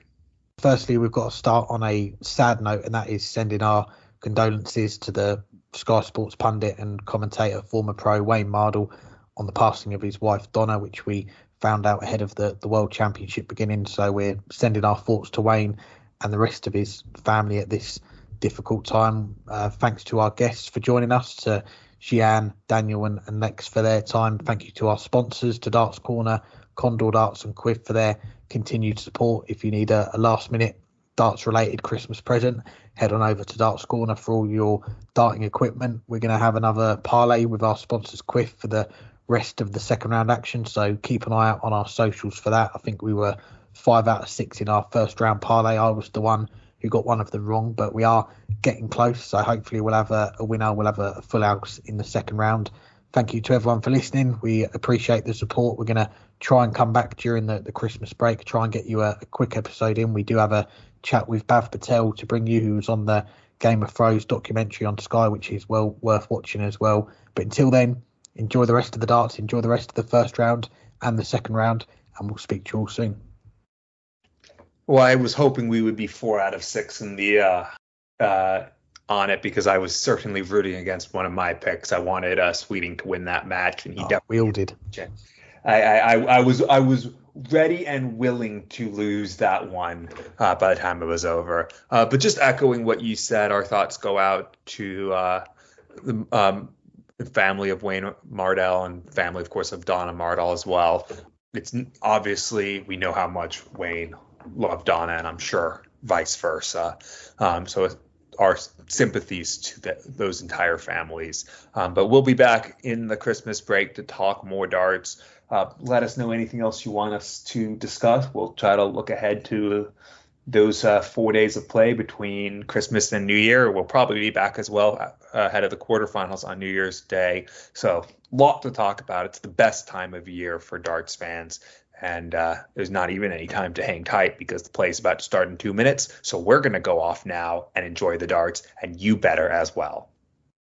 Firstly, we've got to start on a sad note, and that is sending our condolences to the Sky Sports pundit and commentator, former pro Wayne Mardle, on the passing of his wife Donna, which we found out ahead of the World Championship beginning. So we're sending our thoughts to Wayne and the rest of his family at this difficult time. Thanks to our guests for joining us, to Gian, Daniel and Lex for their time. Thank you to our sponsors, to Darts Corner, Condor Darts and Quiff for their continued support. If you need a last minute darts related Christmas present, head on over to Darts Corner for all your darting equipment. We're going to have another parlay with our sponsors Quiff for the rest of the second round action, so keep an eye out on our socials for that. I think we were 5 out of 6 in our first round parlay. I was the one who got one of them wrong, but we are getting close, so hopefully we'll have a winner. We'll have a full house in the second round. Thank you to everyone for listening. We appreciate the support. We're going to try and come back during the Christmas break, try and get you a quick episode in. We do have a chat with Bhav Patel to bring you, who's on the Game of Thrones documentary on Sky, which is well worth watching as well. But until then, enjoy the rest of the darts, enjoy the rest of the first round and the second round, and we'll speak to you all soon. Well, I was hoping we would be 4 out of 6 in the on it, because I was certainly rooting against one of my picks. I wanted Sweeting to win that match, and he definitely we all did. I was ready and willing to lose that one by the time it was over. But just echoing what you said, our thoughts go out to the family of Wayne Mardell and family, of course, of Donna Mardell as well. It's obviously, we know how much Wayne loved Donna, and I'm sure vice versa. So our sympathies to those entire families. But we'll be back in the Christmas break to talk more darts. Let us know anything else you want us to discuss. We'll try to look ahead to those 4 days of play between Christmas and New Year. We'll probably be back as well ahead of the quarterfinals on New Year's Day. So a lot to talk about. It's the best time of year for darts fans. And there's not even any time to hang tight, because the play is about to start in 2 minutes. So we're going to go off now and enjoy the darts, and you better as well.